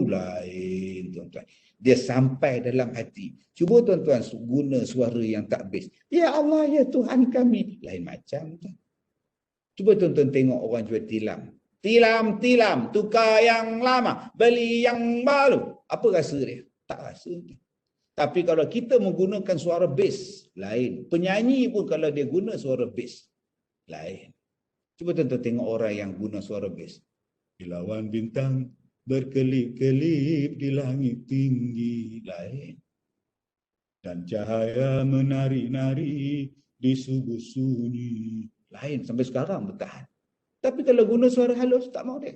Lain tuan-tuan. Dia sampai dalam hati. Cuba tuan-tuan guna suara yang tak bass. Ya Allah, ya Tuhan kami. Lain macam tu. Cuba tuan-tuan tengok orang jual tilam. Tilam, tukar yang lama, beli yang baru. Apa rasa dia? Tak rasa. Tapi kalau kita menggunakan suara bass, lain. Penyanyi pun kalau dia guna suara bass, lain. Cuba tuan-tuan tengok orang yang guna suara bass. Kilauan bintang berkelip-kelip di langit tinggi, lain. Dan cahaya menari-nari di subuh sunyi, lain. Sampai sekarang bertahan. Tapi kalau guna suara halus, tak mau dia.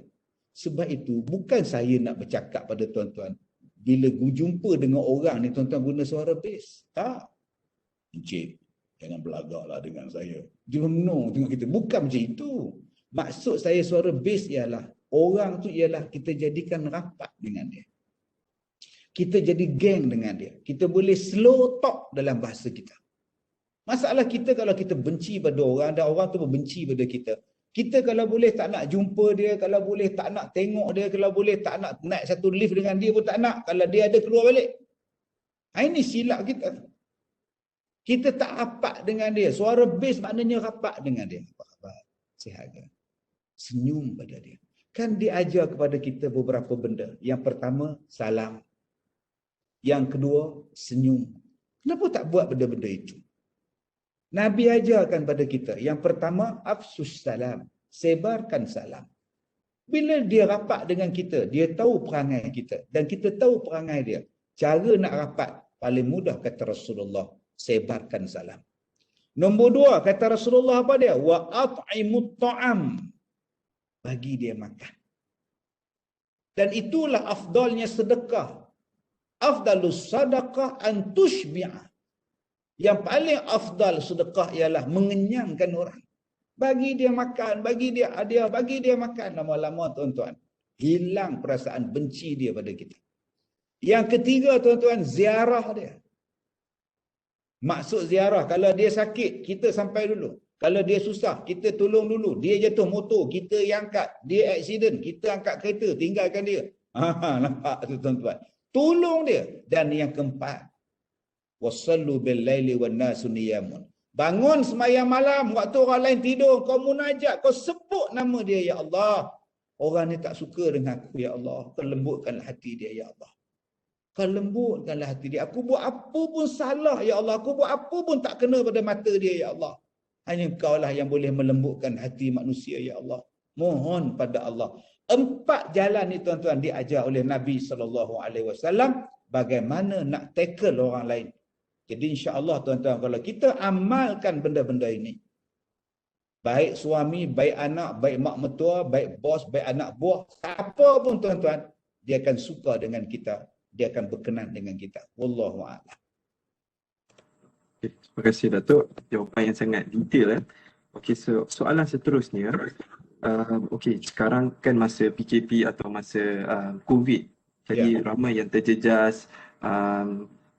Sebab itu, bukan saya nak bercakap pada tuan-tuan, bila jumpa dengan orang ni, tuan-tuan guna suara bass. Tak. Encik, jangan belagaklah dengan saya. No, tengok kita. Bukan macam itu. Maksud saya suara bass ialah, orang tu ialah kita jadikan rapat dengan dia. Kita jadi geng dengan dia. Kita boleh slow talk dalam bahasa kita. Masalah kita kalau kita benci pada orang, dan orang tu benci pada kita. Kita kalau boleh tak nak jumpa dia, kalau boleh tak nak tengok dia, kalau boleh tak nak naik satu lift dengan dia pun tak nak. Kalau dia ada keluar balik. Ini silap kita. Kita tak rapat dengan dia. Suara bass maknanya rapat dengan dia. Apa khabar? Sihat ke? Senyum pada dia. Kan dia ajar kepada kita beberapa benda. Yang pertama, salam. Yang kedua, senyum. Kenapa tak buat benda-benda itu? Nabi ajarkan pada kita. Yang pertama, afsus salam. Sebarkan salam. Bila dia rapat dengan kita, dia tahu perangai kita. Dan kita tahu perangai dia. Cara nak rapat, paling mudah kata Rasulullah, sebarkan salam. Nombor dua, kata Rasulullah apa dia? Wa at'imut ta'am. Bagi dia makan. Dan itulah afdalnya sedekah. Afdalus sadaqah an tushbi'ah. Yang paling afdal sedekah ialah mengenyangkan orang. Bagi dia makan, bagi dia hadiah, bagi dia makan. Lama-lama tuan-tuan, hilang perasaan benci dia pada kita. Yang ketiga tuan-tuan, ziarah dia. Maksud ziarah, kalau dia sakit, kita sampai dulu. Kalau dia susah, kita tolong dulu. Dia jatuh motor, kita yang angkat. Dia aksiden, kita angkat kereta, tinggalkan dia. Nampak tu tuan-tuan. Tolong dia. Dan yang keempat, wasallu bil laili wan nasu niyamun. Bangun sembahyang malam waktu orang lain tidur, kau munajat, kau sebut nama dia, ya Allah. Orang ni tak suka dengan aku, ya Allah. Kau lembutkanlah hati dia, ya Allah. Kau lembutkanlah hati dia. Aku buat apa pun salah, ya Allah. Aku buat apa pun tak kena pada mata dia, ya Allah. Hanya Kau lah yang boleh melembutkan hati manusia, ya Allah. Mohon pada Allah. 4 jalan ni tuan-tuan diajar oleh Nabi SAW bagaimana nak tackle orang lain. Jadi insya-Allah tuan-tuan, kalau kita amalkan benda-benda ini, baik suami, baik anak, baik mak mertua, baik bos, baik anak buah, siapa pun tuan-tuan, dia akan suka dengan kita, dia akan berkenan dengan kita. Wallahu a'lam. Okay, terima kasih Datuk. Jawapan yang sangat detail. Okey, so soalan seterusnya, okey, sekarang kan masa PKP atau masa COVID, jadi ramai yang terjejas,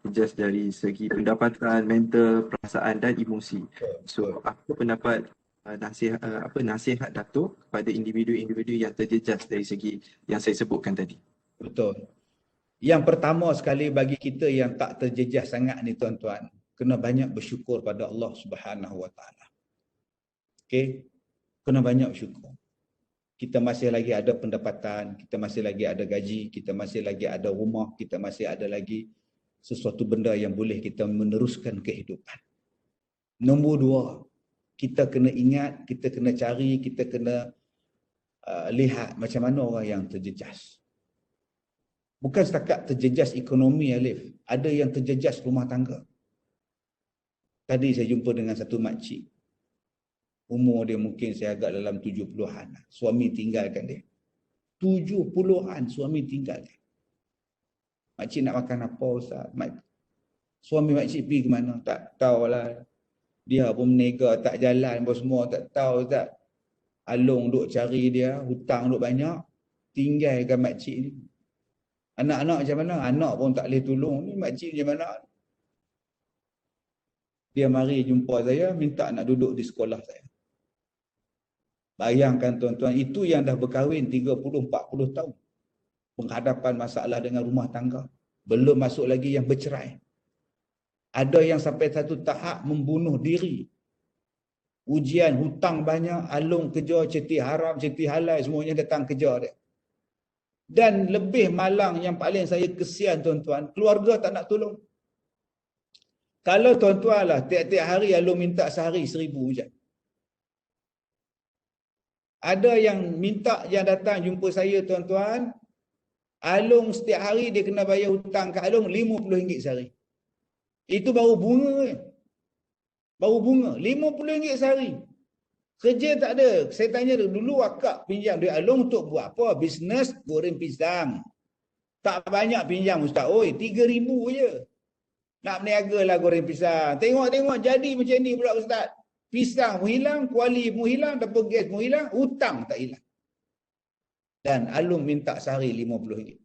terjejas dari segi pendapatan, mental, perasaan dan emosi. So, apa pendapat nasihat Datuk kepada individu-individu yang terjejas dari segi yang saya sebutkan tadi? Betul. Yang pertama sekali bagi kita yang tak terjejas sangat ni tuan-tuan, kena banyak bersyukur pada Allah Subhanahu Wa Taala. Okey? Kena banyak bersyukur. Kita masih lagi ada pendapatan, kita masih lagi ada gaji, kita masih lagi ada rumah, kita masih ada lagi sesuatu benda yang boleh kita meneruskan kehidupan. Nombor 2, kita kena ingat, kita kena cari, kita kena lihat macam mana orang yang terjejas. Bukan setakat terjejas ekonomi, Alif. Ada yang terjejas rumah tangga. Tadi saya jumpa dengan satu makcik. Umur dia mungkin saya agak dalam 70-an. Suami tinggalkan dia. 70-an suami tinggal dia. Makcik nak makan apa Ustaz? Suami makcik pergi ke mana? Tak tahulah. Dia pun menega, tak jalan apa semua, tak tahu Ustaz. Alung duk cari dia, hutang duk banyak. Tinggalkan makcik ni. Anak-anak macam mana? Anak pun tak boleh tolong. Ni makcik macam mana? Dia mari jumpa saya, minta nak duduk di sekolah saya. Bayangkan tuan-tuan, itu yang dah berkahwin 30-40 tahun. Penghadapan masalah dengan rumah tangga. Belum masuk lagi yang bercerai. Ada yang sampai satu tahap membunuh diri. Ujian, hutang banyak, alung kerja, cuti haram, cuti halal, semuanya datang kerja dia. Dan lebih malang yang paling saya kesian tuan-tuan, keluarga tak nak tolong. Kalau tuan-tuan lah, tiap-tiap hari alung minta sehari 1,000 je. Ada yang minta, yang datang jumpa saya tuan-tuan, alung setiap hari dia kena bayar hutang ke alung RM50 sehari. Itu baru bunga je. Baru bunga, RM50 sehari. Kerja tak ada. Saya tanya dia, dulu akak pinjam duit alung untuk buat apa? Bisnes goreng pisang. Tak banyak pinjam ustaz. Oi, RM3,000 je. Nak berniaga lah goreng pisang. Tengok-tengok jadi macam ni pula ustaz. Pisang pun hilang, kuali pun hilang, dapur gas pun hilang, hutang tak hilang. Dan alung minta sehari RM50.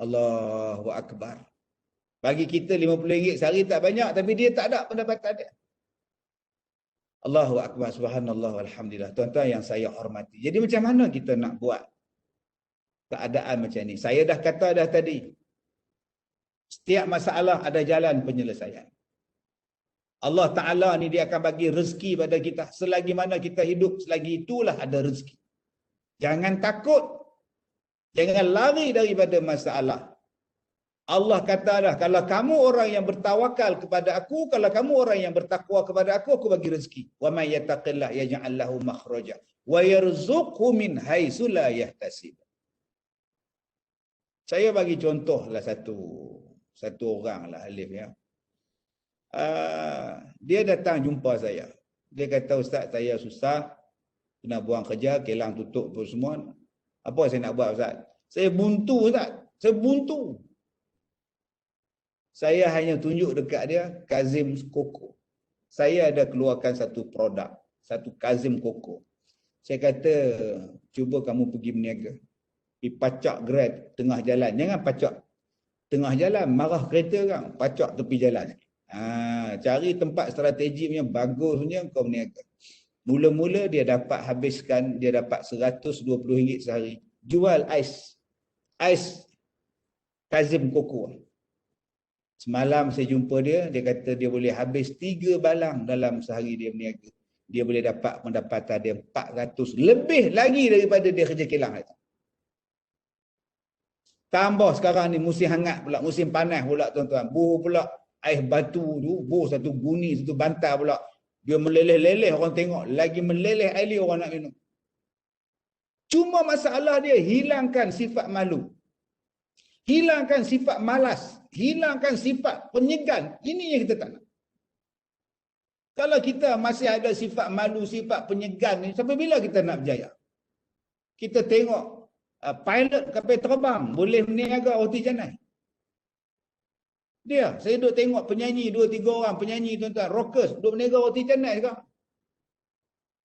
Allahu Akbar. Bagi kita RM50 sehari tak banyak, tapi dia tak ada pendapatan dia. Allahu Akbar, subhanallah, alhamdulillah. Tuan-tuan yang saya hormati. Jadi macam mana kita nak buat keadaan macam ni? Saya dah kata dah tadi. Setiap masalah ada jalan penyelesaian. Allah Ta'ala ni dia akan bagi rezeki pada kita. Selagi mana kita hidup, selagi itulah ada rezeki. Jangan takut. Jangan lari daripada masalah. Allah kata dah, kalau kamu orang yang bertawakal kepada aku, kalau kamu orang yang bertakwa kepada aku bagi rezeki. Wa may yattaqillah yaj'al lahu makhraja wa yarzuqhu min haitsu la yahtasib. Saya bagi contohlah satu orang lah Alif ya. Dia datang jumpa saya. Dia kata, ustaz saya susah, kena buang kerja, kilang tutup pun semua. Apa saya nak buat ustaz? Saya buntu ustaz. Saya buntu. Saya hanya tunjuk dekat dia Kazim Koko. Saya ada keluarkan satu produk, satu Kazim Koko. Saya kata, cuba kamu pergi berniaga. Pergi pacak grade tengah jalan. Jangan pacak tengah jalan, marah kereta kan. Pacak tepi jalan. Cari tempat strategi punya, bagus punya, kau berniaga. Mula-mula dia dapat habiskan, dia dapat RM120 sehari. Jual ais Kazim Koko. Semalam saya jumpa dia kata dia boleh habis 3 balang dalam sehari dia berniaga. Dia boleh dapat pendapatan dia 400 lebih lagi daripada dia kerja kilang itu. Tambah sekarang ni musim hangat pula, musim panas pula tuan-tuan. Buh pula ais batu tu, buh satu guni, satu bantal pula. Dia meleleh-leleh, orang tengok. Lagi meleleh air liur orang nak minum. Cuma masalah dia hilangkan sifat malu. Hilangkan sifat malas. Hilangkan sifat penyegan. Ini yang kita tak nak. Kalau kita masih ada sifat malu, sifat penyegan ni, sampai bila kita nak berjaya? Kita tengok pilot kapal terbang boleh berniaga roti canai. Saya duduk tengok penyanyi 2-3 orang, penyanyi tuan-tuan, rockers, duduk berniaga roti canai sekarang.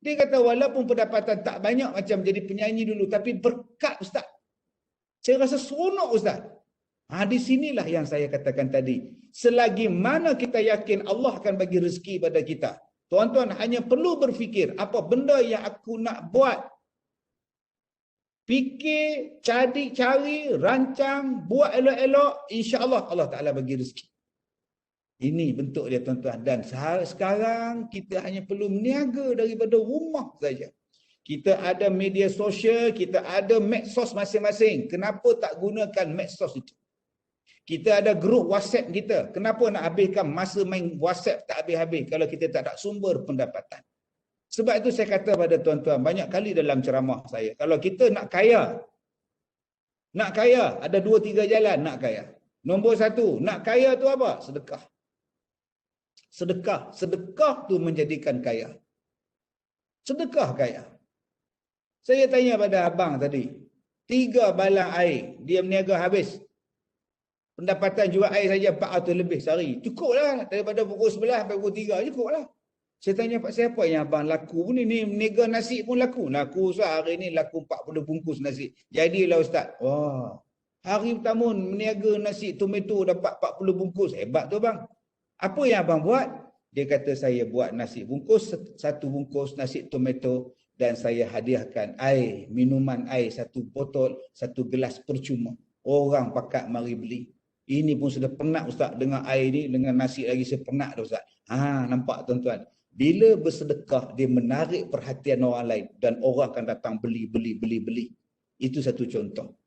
Dia kata walaupun pendapatan tak banyak macam jadi penyanyi dulu, tapi berkat ustaz. Saya rasa seronok ustaz. Di sinilah yang saya katakan tadi. Selagi mana kita yakin Allah akan bagi rezeki pada kita, tuan-tuan hanya perlu berfikir apa benda yang aku nak buat. Fikir, cari, rancang, buat elok-elok, insya-Allah Allah Ta'ala bagi rezeki. Ini bentuk dia tuan-tuan. Dan sekarang kita hanya perlu meniaga daripada rumah saja. Kita ada media sosial, kita ada medsos masing-masing. Kenapa tak gunakan medsos itu? Kita ada grup WhatsApp kita. Kenapa nak habiskan masa main WhatsApp tak habis-habis kalau kita tak ada sumber pendapatan? Sebab itu saya kata pada tuan-tuan, banyak kali dalam ceramah saya, kalau kita nak kaya, ada 2-3 jalan nak kaya. Nombor 1, nak kaya tu apa? Sedekah. Sedekah tu menjadikan kaya. Sedekah kaya. Saya tanya pada abang tadi, 3 balang air, dia berniaga habis. Pendapatan jual air saja 400 lebih sehari. Cukuplah daripada pukul 11 sampai pukul 3, cukuplah. Saya tanya pak siapa yang abang laku ni berniaga nasi pun laku. Laku ustaz, hari ni laku 40 bungkus nasi. Jadilah ustaz. Wah. Hari pertama berniaga nasi tomato dapat 40 bungkus. Hebat tu bang. Apa yang abang buat? Dia kata saya buat nasi bungkus, satu bungkus nasi tomato dan saya hadiahkan air, minuman air, satu botol, satu gelas percuma. Orang pakat mari beli. Ini pun sudah penat Ustaz dengan air ni, dengan nasi lagi saya penat dah Ustaz. Nampak tuan-tuan. Bila bersedekah, dia menarik perhatian orang lain dan orang akan datang beli. Itu satu contoh.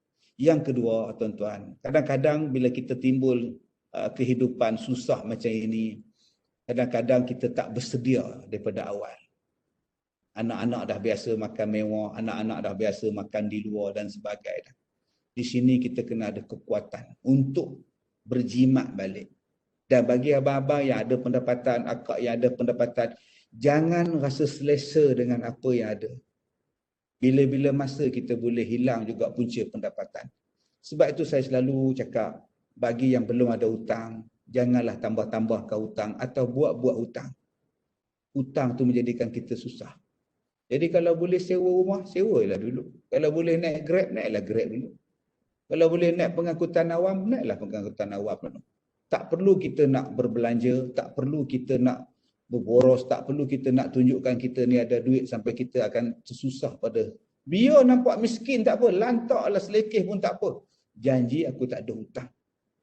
Yang kedua, tuan-tuan, kadang-kadang bila kita timbul kehidupan susah macam ini, kadang-kadang kita tak bersedia daripada awal. Anak-anak dah biasa makan mewah, anak-anak dah biasa makan di luar dan sebagainya. Di sini kita kena ada kekuatan untuk berjimat balik. Dan bagi abang-abang yang ada pendapatan, akak yang ada pendapatan, jangan rasa selesa dengan apa yang ada. Bila-bila masa kita boleh hilang juga punca pendapatan. Sebab itu saya selalu cakap, bagi yang belum ada hutang, janganlah tambah-tambahkan hutang atau buat-buat hutang. Hutang tu menjadikan kita susah. Jadi kalau boleh sewa rumah, sewalah dulu. Kalau boleh naik Grab, naiklah Grab dulu. Kalau boleh naik pengangkutan awam, naiklah pengangkutan awam dulu. Tak perlu kita nak berbelanja, tak perlu kita nak berboros, tak perlu kita nak tunjukkan kita ni ada duit sampai kita akan tersusah pada. Biar nampak miskin tak apa, lantaklah selekeh pun tak apa. Janji aku tak ada hutang.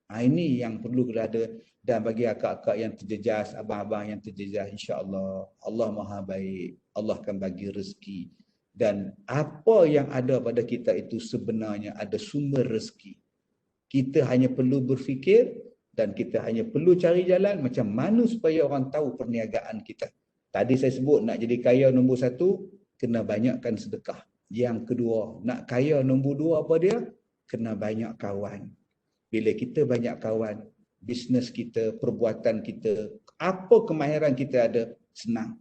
Ini yang perlu kita ada. Dan bagi akak-akak yang terjejas, abang-abang yang terjejas, insya-Allah Allah Maha baik. Allah akan bagi rezeki. Dan apa yang ada pada kita itu sebenarnya ada sumber rezeki. Kita hanya perlu berfikir dan kita hanya perlu cari jalan macam mana supaya orang tahu perniagaan kita. Tadi saya sebut nak jadi kaya nombor 1, kena banyakkan sedekah. Yang kedua, nak kaya nombor 2 apa dia? Kena banyak kawan. Bila kita banyak kawan, bisnes kita, perbuatan kita, apa kemahiran kita ada, senang.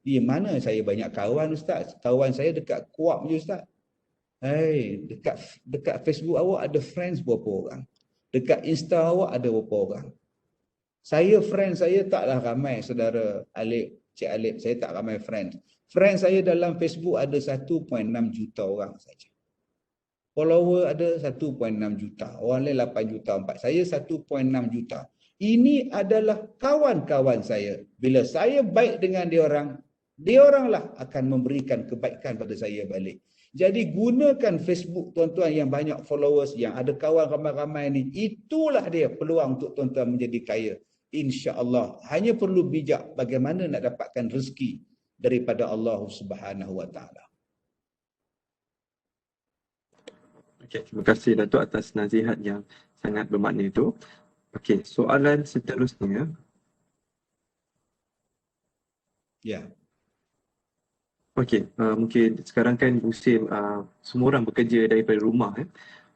Di mana saya banyak kawan Ustaz? Kawan saya dekat Kuap je Ustaz. Dekat Facebook awak ada friends berapa orang? Dekat Insta awak ada berapa orang? Friend saya taklah ramai saudara Alip, Cik Alip, saya tak ramai friend. Friend saya dalam Facebook ada 1.6 juta orang saja. Follower ada 1.6 juta. Orang lain 8 juta 4. Saya 1.6 juta. Ini adalah kawan-kawan saya. Bila saya baik dengan dia oranglah akan memberikan kebaikan pada saya balik. Jadi gunakan Facebook tuan-tuan yang banyak followers, yang ada kawan ramai-ramai ni. Itulah dia peluang untuk tuan-tuan menjadi kaya. InsyaAllah. Hanya perlu bijak bagaimana nak dapatkan rezeki daripada Allah Subhanahu Wa Taala. Okay, terima kasih Datuk atas nasihat yang sangat bermakna itu. Okey, soalan seterusnya. Ya. Okey, mungkin sekarang kan musim semua orang bekerja daripada rumah.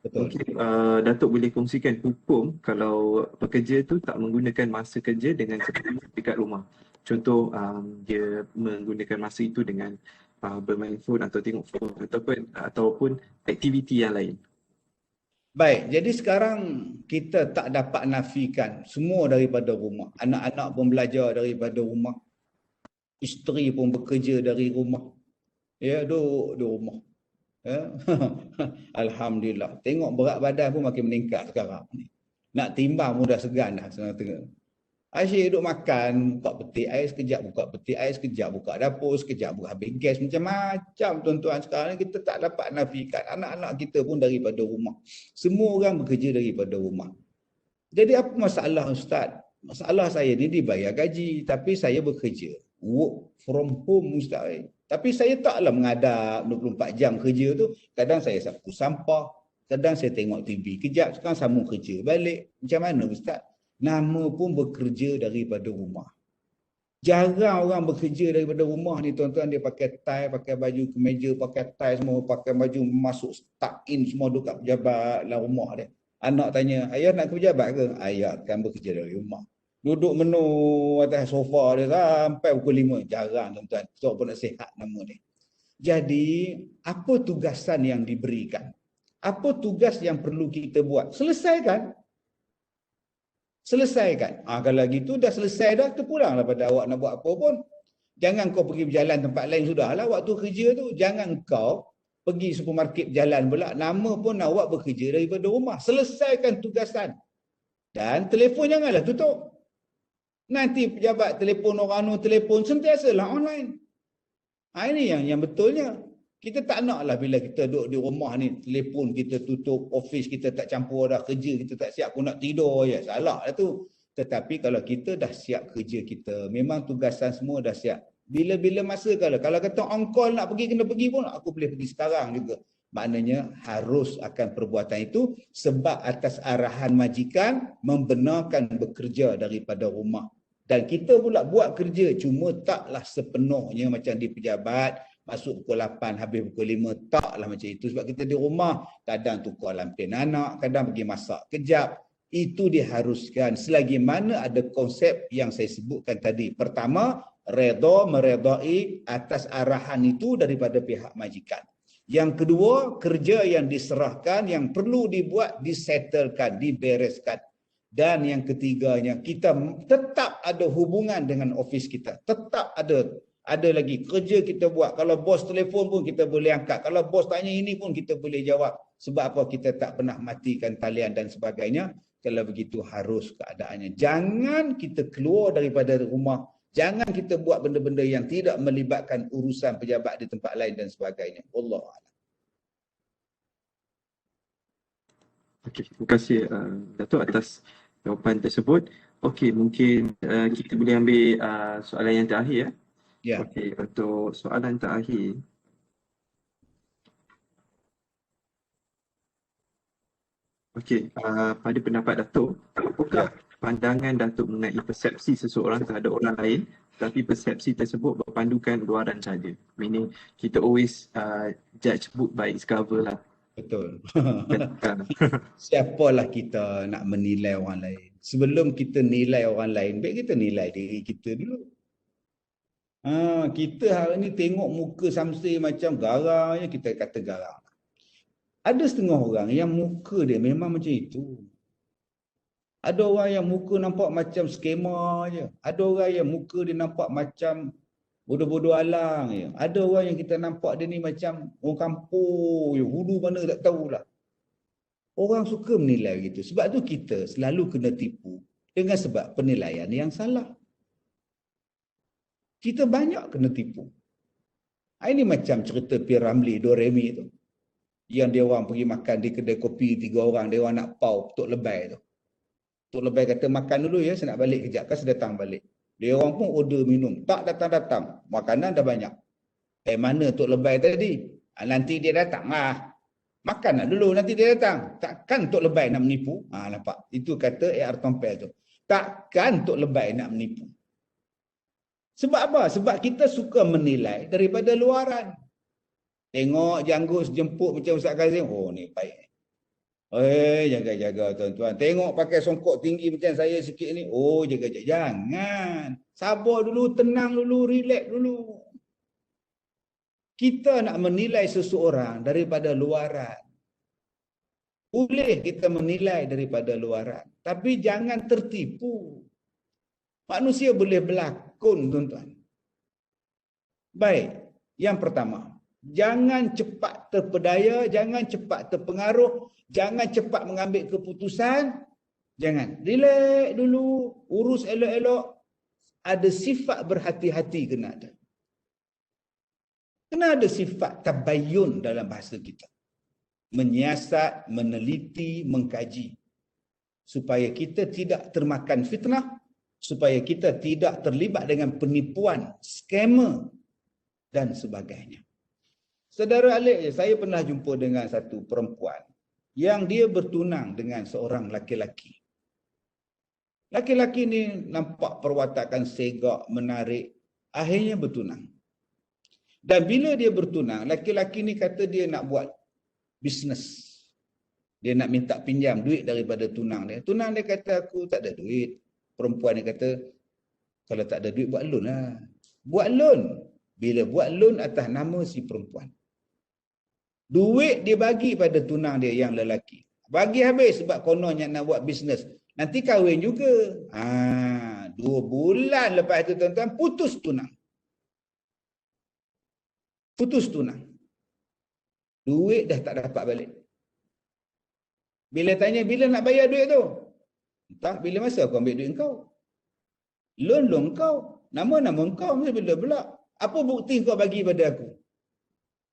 Betul. Mungkin Datuk boleh kongsikan hukum kalau pekerja tu tak menggunakan masa kerja dengan sepenuhnya dekat rumah. Contoh dia menggunakan masa itu dengan bermain phone atau tengok phone ataupun aktiviti yang lain. Baik, jadi sekarang kita tak dapat nafikan semua daripada rumah. Anak-anak pun belajar daripada rumah. Isteri pun bekerja dari rumah. Ya, duduk di rumah. Ya. Alhamdulillah. Tengok berat badan pun makin meningkat sekarang ni. Nak timbang pun dah segan dah setengah-tengah. Asyik duduk makan, buka peti ais sekejap, buka peti ais sekejap, buka dapur sekejap, buka habis gas, macam-macam tuan-tuan. Sekarang kita tak dapat nafikan. Anak-anak kita pun daripada rumah. Semua orang bekerja daripada rumah. Jadi apa masalah Ustaz? Masalah saya ni dibayar gaji, tapi saya bekerja. Work from home Ustaz. Tapi saya taklah mengadap 24 jam kerja tu. Kadang saya sapu sampah, kadang saya tengok TV kejap, sekarang sambung kerja balik. Macam mana Ustaz? Nama pun bekerja daripada rumah. Jarang orang bekerja daripada rumah ni tuan-tuan. Dia pakai tie, pakai baju kemeja, pakai tie semua, pakai baju masuk stuck in semua dekat pejabat dalam rumah dia. Anak tanya, ayah nak ke pejabat ke? Ayah kan bekerja dari rumah. Duduk menu atas sofa dia sampai pukul 5. Jarang tuan-tuan. So pun nak sihat nama dia. Jadi, apa tugasan yang diberikan? Apa tugas yang perlu kita buat? Selesaikan. Kalau gitu dah selesai dah, terpulanglah pada awak nak buat apa pun. Jangan kau pergi berjalan tempat lain sudahlah waktu kerja tu. Jangan kau pergi supermarket berjalan pula. Nama pun awak bekerja daripada rumah. Selesaikan tugasan. Dan telefon janganlah tutup. Nanti pejabat telefon orang telefon sentiasalah online. Ini yang betulnya. Kita tak naklah bila kita duduk di rumah ni, telefon kita tutup, office kita tak campur dah, kerja kita tak siap, aku nak tidur je. Salah lah tu. Tetapi kalau kita dah siap kerja kita, memang tugasan semua dah siap. Bila-bila masa kalau kata on call nak pergi, kena pergi pun, aku boleh pergi sekarang juga. Maknanya harus akan perbuatan itu sebab atas arahan majikan membenarkan bekerja daripada rumah. Dan kita pula buat kerja, cuma taklah sepenuhnya macam di pejabat, masuk pukul 8, habis pukul 5, taklah macam itu. Sebab kita di rumah, kadang tukar lampin anak, kadang pergi masak kejap. Itu diharuskan selagi mana ada konsep yang saya sebutkan tadi. Pertama, redha meredai atas arahan itu daripada pihak majikan. Yang kedua, kerja yang diserahkan, yang perlu dibuat, disettlekan, dibereskan. Dan yang ketiganya, kita tetap ada hubungan dengan office kita. Tetap ada lagi kerja kita buat. Kalau bos telefon pun kita boleh angkat. Kalau bos tanya ini pun kita boleh jawab. Sebab apa? Kita tak pernah matikan talian dan sebagainya. Kalau begitu harus keadaannya. Jangan kita keluar daripada rumah. Jangan kita buat benda-benda yang tidak melibatkan urusan pejabat di tempat lain dan sebagainya. Wallahualam. Okey, terima kasih Datuk atas jawapan tersebut. Okey, mungkin kita boleh ambil soalan yang terakhir ya. Ya. Okey, untuk soalan terakhir. Okey, pada pendapat Datuk, apakah pandangan Datuk mengenai persepsi seseorang terhadap orang lain, tapi persepsi tersebut berpandukan luaran saja? Meaning, kita always judge book by its cover lah. Betul. Siapalah kita nak menilai orang lain? Sebelum kita nilai orang lain, baik kita nilai diri kita dulu. Kita hari ni tengok muka Samsi macam garang je, kita kata garang. Ada setengah orang yang muka dia memang macam itu. Ada orang yang muka nampak macam skema je. Ada orang yang muka dia nampak macam bodoh-bodoh alang je. Ada orang yang kita nampak dia ni macam orang kampung je. Hulu mana tak tahulah. Orang suka menilai gitu. Sebab tu kita selalu kena tipu dengan sebab penilaian yang salah. Kita banyak kena tipu. Ini macam cerita P. Ramlee, Doremi tu. Yang dia orang pergi makan di kedai kopi 3 orang. Dia orang nak pau Tok Lebay tu. Tok Lebay kata makan dulu ya, saya nak balik kejap. Kan saya datang balik. Dia orang pun order minum. Tak datang-datang. Makanan dah banyak. Mana Tok Lebay tadi? Nanti dia datang lah. Makan lah dulu, nanti dia datang. Takkan Tok Lebay nak menipu? Nampak? Itu kata A.R. Tompel tu. Takkan Tok Lebay nak menipu. Sebab apa? Sebab kita suka menilai daripada luaran. Tengok janggut jemput macam Ustaz Kazim. Oh ni baik. Jaga-jaga tuan-tuan. Tengok pakai songkok tinggi macam saya sikit ni. Oh jaga-jaga. Jangan. Sabar dulu, tenang dulu, relax dulu. Kita nak menilai seseorang daripada luaran. Boleh kita menilai daripada luaran. Tapi jangan tertipu. Manusia boleh berlakon, tuan-tuan. Baik. Yang pertama. Jangan cepat terpedaya, jangan cepat terpengaruh, jangan cepat mengambil keputusan. Jangan. Relax dulu, urus elok-elok. Ada sifat berhati-hati kena ada. Kena ada sifat tabayyun dalam bahasa kita. Menyiasat, meneliti, mengkaji. Supaya kita tidak termakan fitnah, supaya kita tidak terlibat dengan penipuan, skamer dan sebagainya. Saudara Alik, saya pernah jumpa dengan satu perempuan yang dia bertunang dengan seorang laki-laki. Laki-laki ni nampak perwatakan segak, menarik. Akhirnya bertunang. Dan bila dia bertunang, laki-laki ni kata dia nak buat bisnes. Dia nak minta pinjam duit daripada tunang dia. Tunang dia kata, aku tak ada duit. Perempuan dia kata, kalau tak ada duit buat loan lah. Buat loan. Bila buat loan atas nama si perempuan. Duit dia bagi pada tunang dia yang lelaki. Bagi habis sebab kononnya nak buat bisnes. Nanti kahwin juga. 2 bulan lepas itu tuan-tuan putus tunang. Putus tunang. Duit dah tak dapat balik. Bila tanya bila nak bayar duit tu? Entah bila masa aku ambil duit kau. Loan kau. Nama kau mesti bila pula. Apa bukti kau bagi pada aku?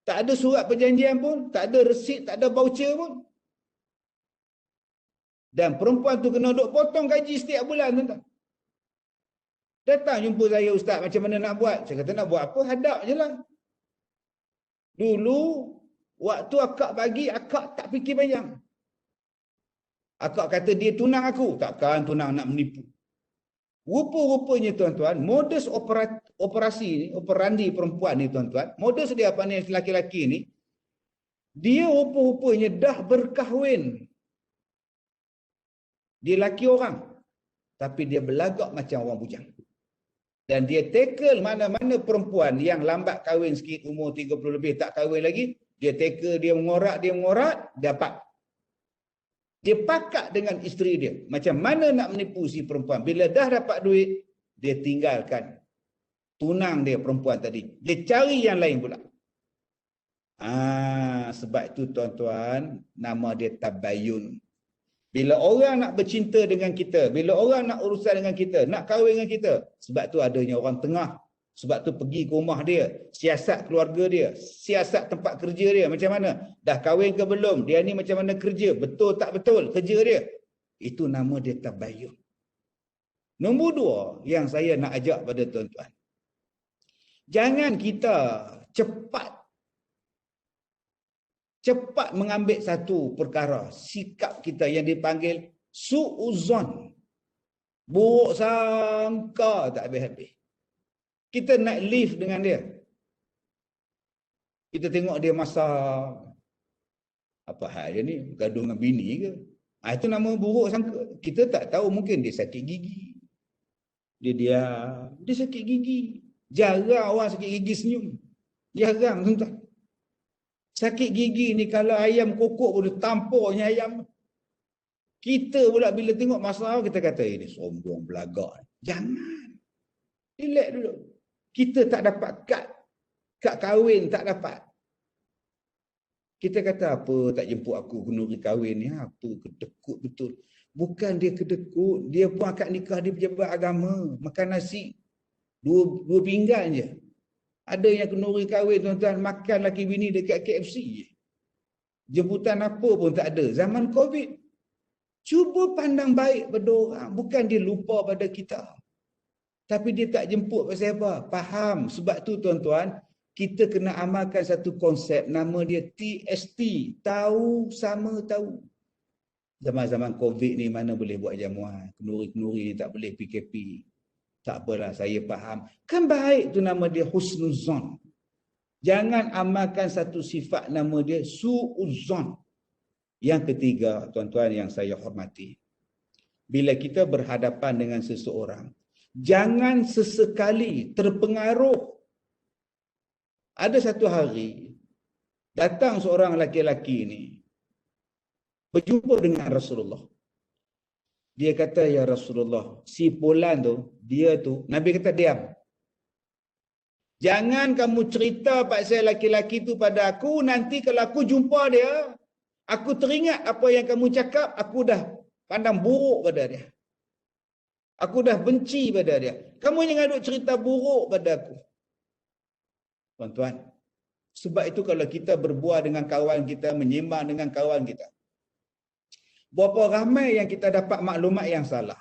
Tak ada surat perjanjian pun, tak ada resit, tak ada voucher pun. Dan perempuan tu kena duk potong gaji setiap bulan, tuan-tuan. Datang jumpa saya, ustaz, macam mana nak buat? Saya kata, nak buat apa? Hadap je lah. Dulu, waktu akak bagi, akak tak fikir panjang. Akak kata dia tunang aku. Takkan tunang nak menipu. Rupa-rupanya tuan-tuan, modus operandi perempuan ni tuan-tuan, modus dia apa ni lelaki-lelaki ni, dia rupa-rupanya dah berkahwin. Dia lelaki orang. Tapi dia belagak macam orang bujang. Dan dia tackle mana-mana perempuan yang lambat kahwin sikit, umur 30 lebih tak kahwin lagi, dia tackle, dia mengorak, dapat. Dia pakat dengan isteri dia. Macam mana nak menipu si perempuan. Bila dah dapat duit, dia tinggalkan tunang dia perempuan tadi. Dia cari yang lain pula. Sebab itu tuan-tuan, nama dia tabayun. Bila orang nak bercinta dengan kita, bila orang nak urusan dengan kita, nak kahwin dengan kita, sebab tu adanya orang tengah. Sebab tu pergi ke rumah dia, siasat keluarga dia, siasat tempat kerja dia, macam mana? Dah kahwin ke belum? Dia ni macam mana kerja? Betul tak betul kerja dia? Itu nama dia tabayun. Nombor dua yang saya nak ajak pada tuan-tuan. Jangan kita cepat mengambil satu perkara, sikap kita yang dipanggil su'uzon. Buruk sangka tak habis-habis. Kita naik lift dengan dia. Kita tengok dia masak. Apa hal dia ni? Gaduh dengan bini ke? Itu nama buruk sangka. Kita tak tahu, mungkin dia sakit gigi. Dia diam. Dia sakit gigi. Jarang orang sakit gigi senyum. Jarang, tuan-tuan. Sakit gigi ni kalau ayam kokok pun dia tampurnya ayam. Kita pula bila tengok masalah kita kata ini sombong belagak. Jangan. Relax dulu. Kita tak dapat kad kahwin tak dapat. Kita kata apa tak jemput aku kenduri kahwin ni, apa kedekut betul. Bukan dia kedekut, dia pun akad nikah di pejabat agama, makan nasi dua pinggan je. Ada yang kenduri kahwin tuan-tuan makan laki bini dekat KFC je. Jemputan apa pun tak ada. Zaman Covid. Cuba pandang baik pada orang, bukan dia lupa pada kita. Tapi dia tak jemput pasal apa? Faham. Sebab tu tuan-tuan, kita kena amalkan satu konsep, nama dia TST. Tahu sama tahu. Zaman-zaman Covid ni mana boleh buat jamuan. Kenduri-kenduri ni tak boleh PKP. Tak apalah, saya faham. Kan baik tu nama dia husnuzon. Jangan amalkan satu sifat nama dia su'uzon. Yang ketiga, tuan-tuan yang saya hormati. Bila kita berhadapan dengan seseorang, jangan sesekali terpengaruh. Ada satu hari, datang seorang laki-laki ni, berjumpa dengan Rasulullah. Dia kata, ya Rasulullah, si Fulan tu, dia tu, Nabi kata diam. Jangan kamu cerita pasal laki-laki tu pada aku, nanti kalau aku jumpa dia, aku teringat apa yang kamu cakap, aku dah pandang buruk pada dia. Aku dah benci pada dia. Kamu jangan duk cerita buruk pada aku. Tuan-tuan, sebab itu kalau kita berbual dengan kawan kita, menyimbang dengan kawan kita, berapa ramai yang kita dapat maklumat yang salah.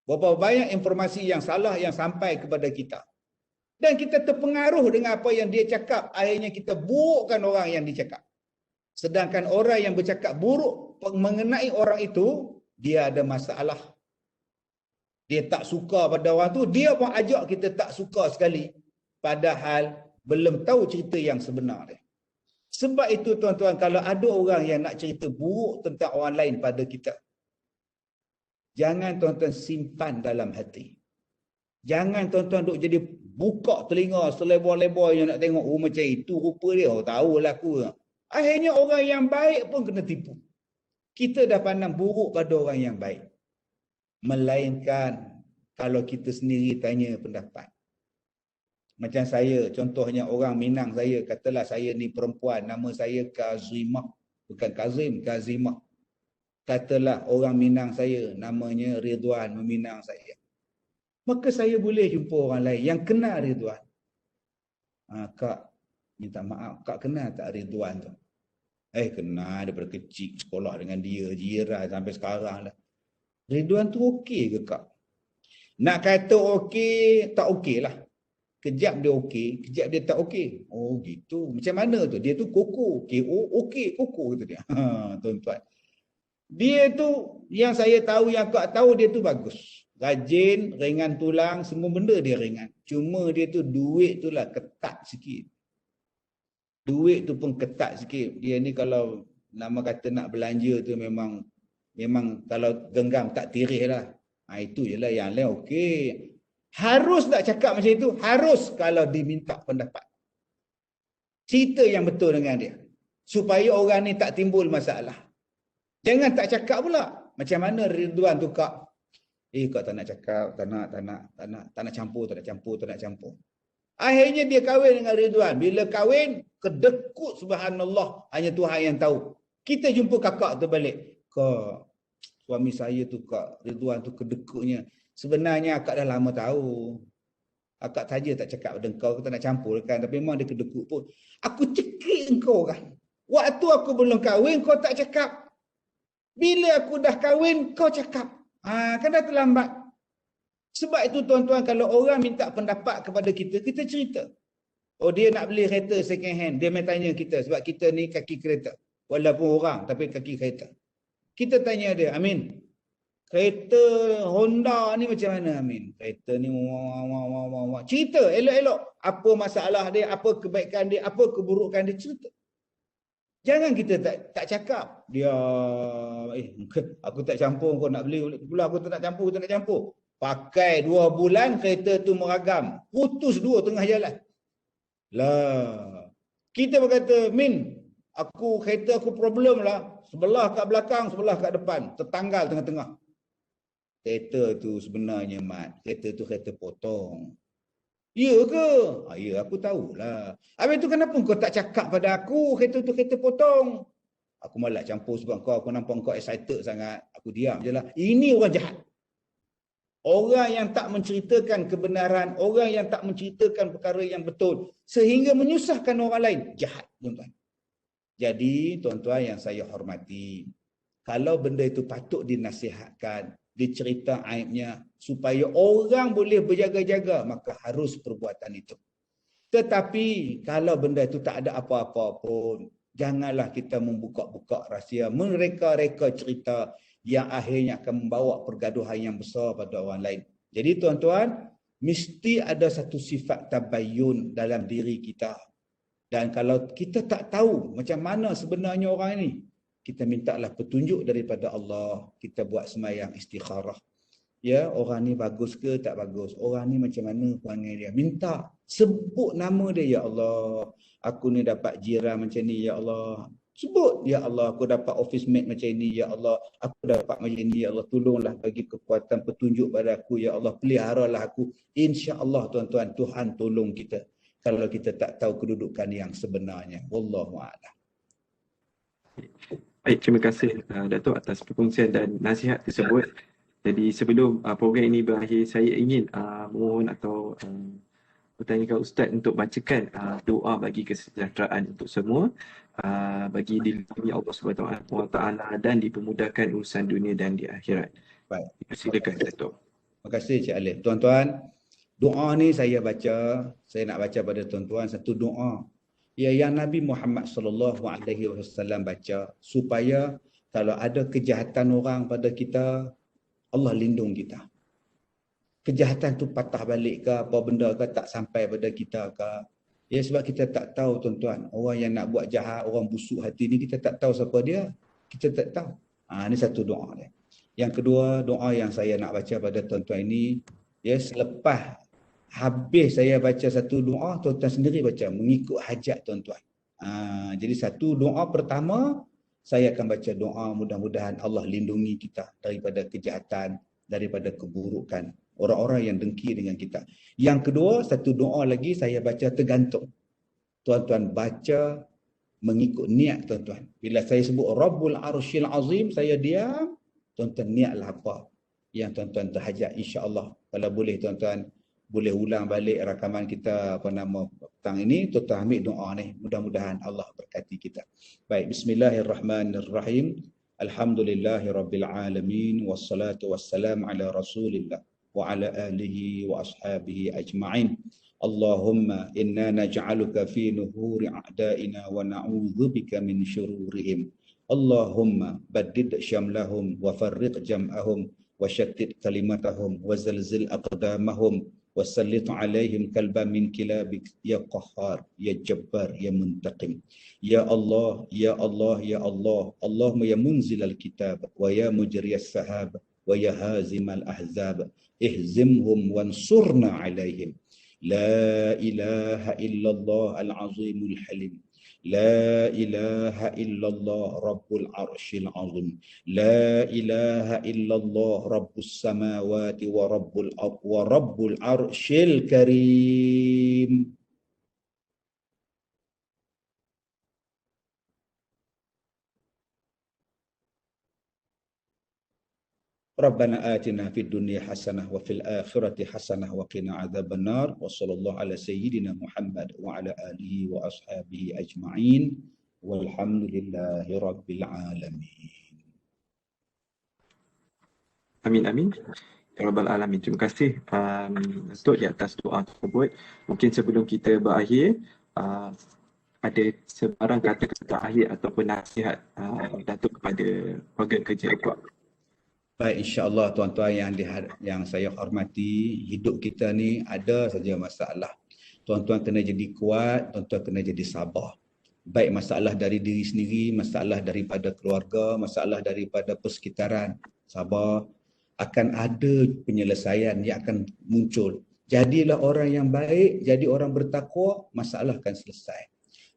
Berapa banyak informasi yang salah yang sampai kepada kita. Dan kita terpengaruh dengan apa yang dia cakap. Akhirnya kita burukkan orang yang dicakap. Sedangkan orang yang bercakap buruk mengenai orang itu, dia ada masalah. Dia tak suka pada orang tu, dia pun ajak kita tak suka sekali. Padahal belum tahu cerita yang sebenar dia. Sebab itu tuan-tuan, kalau ada orang yang nak cerita buruk tentang orang lain pada kita, jangan tuan-tuan simpan dalam hati. Jangan tuan-tuan duk jadi buka telinga selebor-lebor yang nak tengok, oh macam itu rupa dia, oh tahulah aku. Akhirnya orang yang baik pun kena tipu. Kita dah pandang buruk pada orang yang baik. Melainkan kalau kita sendiri tanya pendapat. Macam saya, contohnya orang Minang saya, katalah saya ni perempuan, nama saya Kazimah. Bukan Kazim, Kazimah. Katalah orang Minang saya, namanya Ridwan, Meminang saya. maka saya boleh jumpa orang lain yang kenal Ridwan. Kak, minta maaf, Kak kenal tak Ridwan tu? Kenal daripada kecil, sekolah dengan dia, jiran sampai sekarang lah. Ridwan tu okey ke Kak? Nak kata okey, tak okey lah. Kejap dia okey, kejap dia tak okey. Oh gitu. Macam mana tu? Dia tu koko. Okey, koko kata dia. Tuan-tuan. Dia tu yang saya tahu, yang Kak tahu, dia tu bagus. Rajin, ringan tulang, semua benda dia ringan. Cuma dia tu duit tu lah ketat sikit. Duit tu pun ketat sikit. Dia ni kalau nama kata nak belanja tu memang kalau genggam tak tirih lah. Itu je lah, yang lain okey. Harus tak cakap macam itu? Harus kalau diminta pendapat. Cerita yang betul dengan dia. Supaya orang ni tak timbul masalah. Jangan tak cakap pula. Macam mana Ridwan tu Kak? Kak tak nak cakap, tak nak campur. Akhirnya dia kahwin dengan Ridwan. Bila kahwin, kedekut subhanallah. Hanya Tuhan yang tahu. Kita jumpa kakak tu balik. Kak, suami saya tu Kak, Ridwan tu kedekutnya. Sebenarnya akak dah lama tahu. Akak saja tak cakap pada engkau, aku tak nak campur kan. Tapi memang dia kedekut pun. Aku cekik engkau kan. Waktu aku belum kahwin, kau tak cakap. Bila aku dah kahwin, kau cakap. Kan dah terlambat. Sebab itu tuan-tuan, kalau orang minta pendapat kepada kita, kita cerita. Oh dia nak beli kereta second hand. Dia main tanya kita. Sebab kita ni kaki kereta. Walaupun orang, tapi kaki kereta. Kita tanya dia, Amin, kereta Honda ni macam mana Amin? Kereta ni cerita elok-elok. Apa masalah dia, apa kebaikan dia, apa keburukan dia, cerita. Jangan kita tak cakap. Dia, aku tak campur, kau nak beli pula aku tak nak campur. Pakai 2 bulan kereta tu meragam. Putus 2 tengah jalan. Lah. Kita berkata, Min, kereta aku problem lah. Sebelah kat belakang, sebelah kat depan. Tertanggal tengah-tengah. Kereta tu sebenarnya, Mat, kereta tu kereta potong. Ya ke? Ya, aku tahulah. Habis tu kenapa kau tak cakap pada aku kereta tu kereta potong? Aku malah campur sebab aku nampak kau excited sangat. Aku diam je lah. Ini orang jahat. Orang yang tak menceritakan kebenaran, orang yang tak menceritakan perkara yang betul, sehingga menyusahkan orang lain. Jahat, tuan-tuan. Jadi, tuan-tuan yang saya hormati, kalau benda itu patut dinasihatkan, dicerita aibnya, supaya orang boleh berjaga-jaga, maka harus perbuatan itu. Tetapi, kalau benda itu tak ada apa-apa pun, janganlah kita membuka-buka rahsia, mereka-reka cerita yang akhirnya akan membawa pergaduhan yang besar pada orang lain. Jadi, tuan-tuan, mesti ada satu sifat tabayyun dalam diri kita. Dan kalau kita tak tahu macam mana sebenarnya orang ini, kita mintalah petunjuk daripada Allah. Kita buat sembahyang istikharah. Ya, orang ni bagus ke tak bagus? Orang ni macam mana perangai dia? Minta. Sebut nama dia, ya Allah. Aku ni dapat jiran macam ni, ya Allah. Sebut, ya Allah. Aku dapat office mate macam ni, ya Allah. Aku dapat macam ni, ya Allah. Tolonglah bagi kekuatan petunjuk pada aku, ya Allah. Peliharalah aku. InsyaAllah, tuan-tuan, Tuhan tolong kita. Kalau kita tak tahu kedudukan yang sebenarnya. Wallahu'alam. Baik, terima kasih Datuk atas perkongsian dan nasihat tersebut. Jadi sebelum program ini berakhir, saya ingin mohon atau bertanyakan Ustaz untuk bacakan doa bagi kesejahteraan untuk semua, bagi dilindungi Allah SWT dan dipermudahkan urusan dunia dan di akhirat. Baik. Silakan Datuk. Terima kasih Cik Alif. Tuan-tuan, doa ni saya nak baca pada tuan-tuan satu doa yang Nabi Muhammad SAW baca, supaya kalau ada kejahatan orang pada kita, Allah lindung kita. Kejahatan tu patah balik ke, apa benda ke, tak sampai pada kita ke. Ya, sebab kita tak tahu tuan-tuan, orang yang nak buat jahat, orang busuk hati ni, kita tak tahu siapa dia. Kita tak tahu. Ini satu doa dia. Yang kedua, doa yang saya nak baca pada tuan-tuan ini, ya, selepas habis saya baca satu doa, tuan-tuan sendiri baca mengikut hajat tuan-tuan. Jadi satu doa pertama, saya akan baca doa mudah-mudahan Allah lindungi kita daripada kejahatan, daripada keburukan orang-orang yang dengki dengan kita. Yang kedua, satu doa lagi saya baca tergantung. Tuan-tuan baca mengikut niat tuan-tuan. Bila saya sebut Rabbul Arsyil Azim, saya diam, tuan-tuan niatlah apa yang tuan-tuan terhajat, insya-Allah. Kalau boleh tuan-tuan boleh ulang balik rakaman kita petang ini, tuan-tuan ambil doa ni, mudah-mudahan Allah berkati kita. Baik, bismillahirrahmanirrahim. Alhamdulillahirabbil alamin wassalatu wassalam ala Rasulillah wa ala alihi wa ashabihi ajma'in. Allahumma inna naj'aluka fi nuhuri a'daina wa na'udzubika min syururihim. Allahumma baddid syamlahum wa farriq jam'ahum wa syattid kalimatahum wa zalzil aqdamahum wa sallit alaihim kalban min kilabik ya qahhar ya jabbar ya muntaqim. Ya Allah, ya Allah, ya Allah. Allahumma ya munzilal kitab wa ya mujriyas sahab wa ya hazimal ahzab. Ihzimhum wansurna alaihim. La ilaha illallah al-azimul halim. La ilaha illallah rabbul arshil azim. La ilaha illallah rabbus samawati wa rabbul arshil karim. Rabbana atina fid dunya hasanah wa fil akhirati hasanah wa qina adzabannar. Wa sallallahu ala sayyidina Muhammad wa ala alihi wa ashabihi ajma'in. Walhamdulillahi rabbil alamin. Amin, amin. Ya Rabbal Alamin. Terima kasih Datuk di atas doa tersebut. Mungkin sebelum kita berakhir, ada sebarang kata-kata akhir ataupun nasihat Datuk kepada program kerja Kuat. Baik, insya-Allah tuan-tuan yang saya hormati, hidup kita ni ada saja masalah. Tuan-tuan kena jadi kuat, tuan-tuan kena jadi sabar. Baik masalah dari diri sendiri, masalah daripada keluarga, masalah daripada persekitaran. Sabar, akan ada penyelesaian yang akan muncul. Jadilah orang yang baik, jadi orang bertakwa, masalah akan selesai.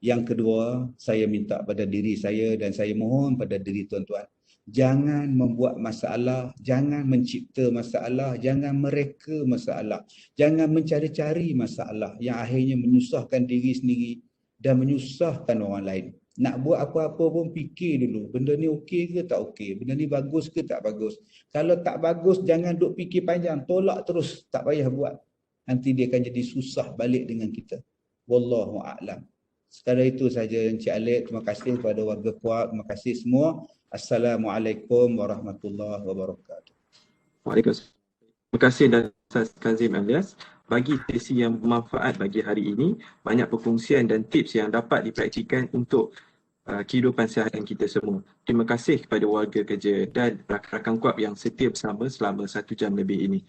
Yang kedua, saya minta pada diri saya dan saya mohon pada diri tuan-tuan, jangan membuat masalah, jangan mencipta masalah, jangan mereka masalah, jangan mencari-cari masalah yang akhirnya menyusahkan diri sendiri dan menyusahkan orang lain. Nak buat apa-apa pun fikir dulu, benda ni okey ke tak okey, benda ni bagus ke tak bagus. Kalau tak bagus, jangan duk fikir panjang, tolak terus, tak payah buat. Nanti dia akan jadi susah balik dengan kita. Wallahu a'lam. Sekadar itu saja Encik Alex. Terima kasih kepada warga Kuat. Terima kasih semua. Assalamualaikum warahmatullahi wabarakatuh. Waalaikumsalam. Terima kasih Datuk Kazim Alias. Bagi sesi yang bermanfaat bagi hari ini, banyak perkongsian dan tips yang dapat dipraktikan untuk kehidupan seharian kita semua. Terima kasih kepada warga kerja dan rakan-rakan Kuat yang setia bersama selama 1 jam lebih ini.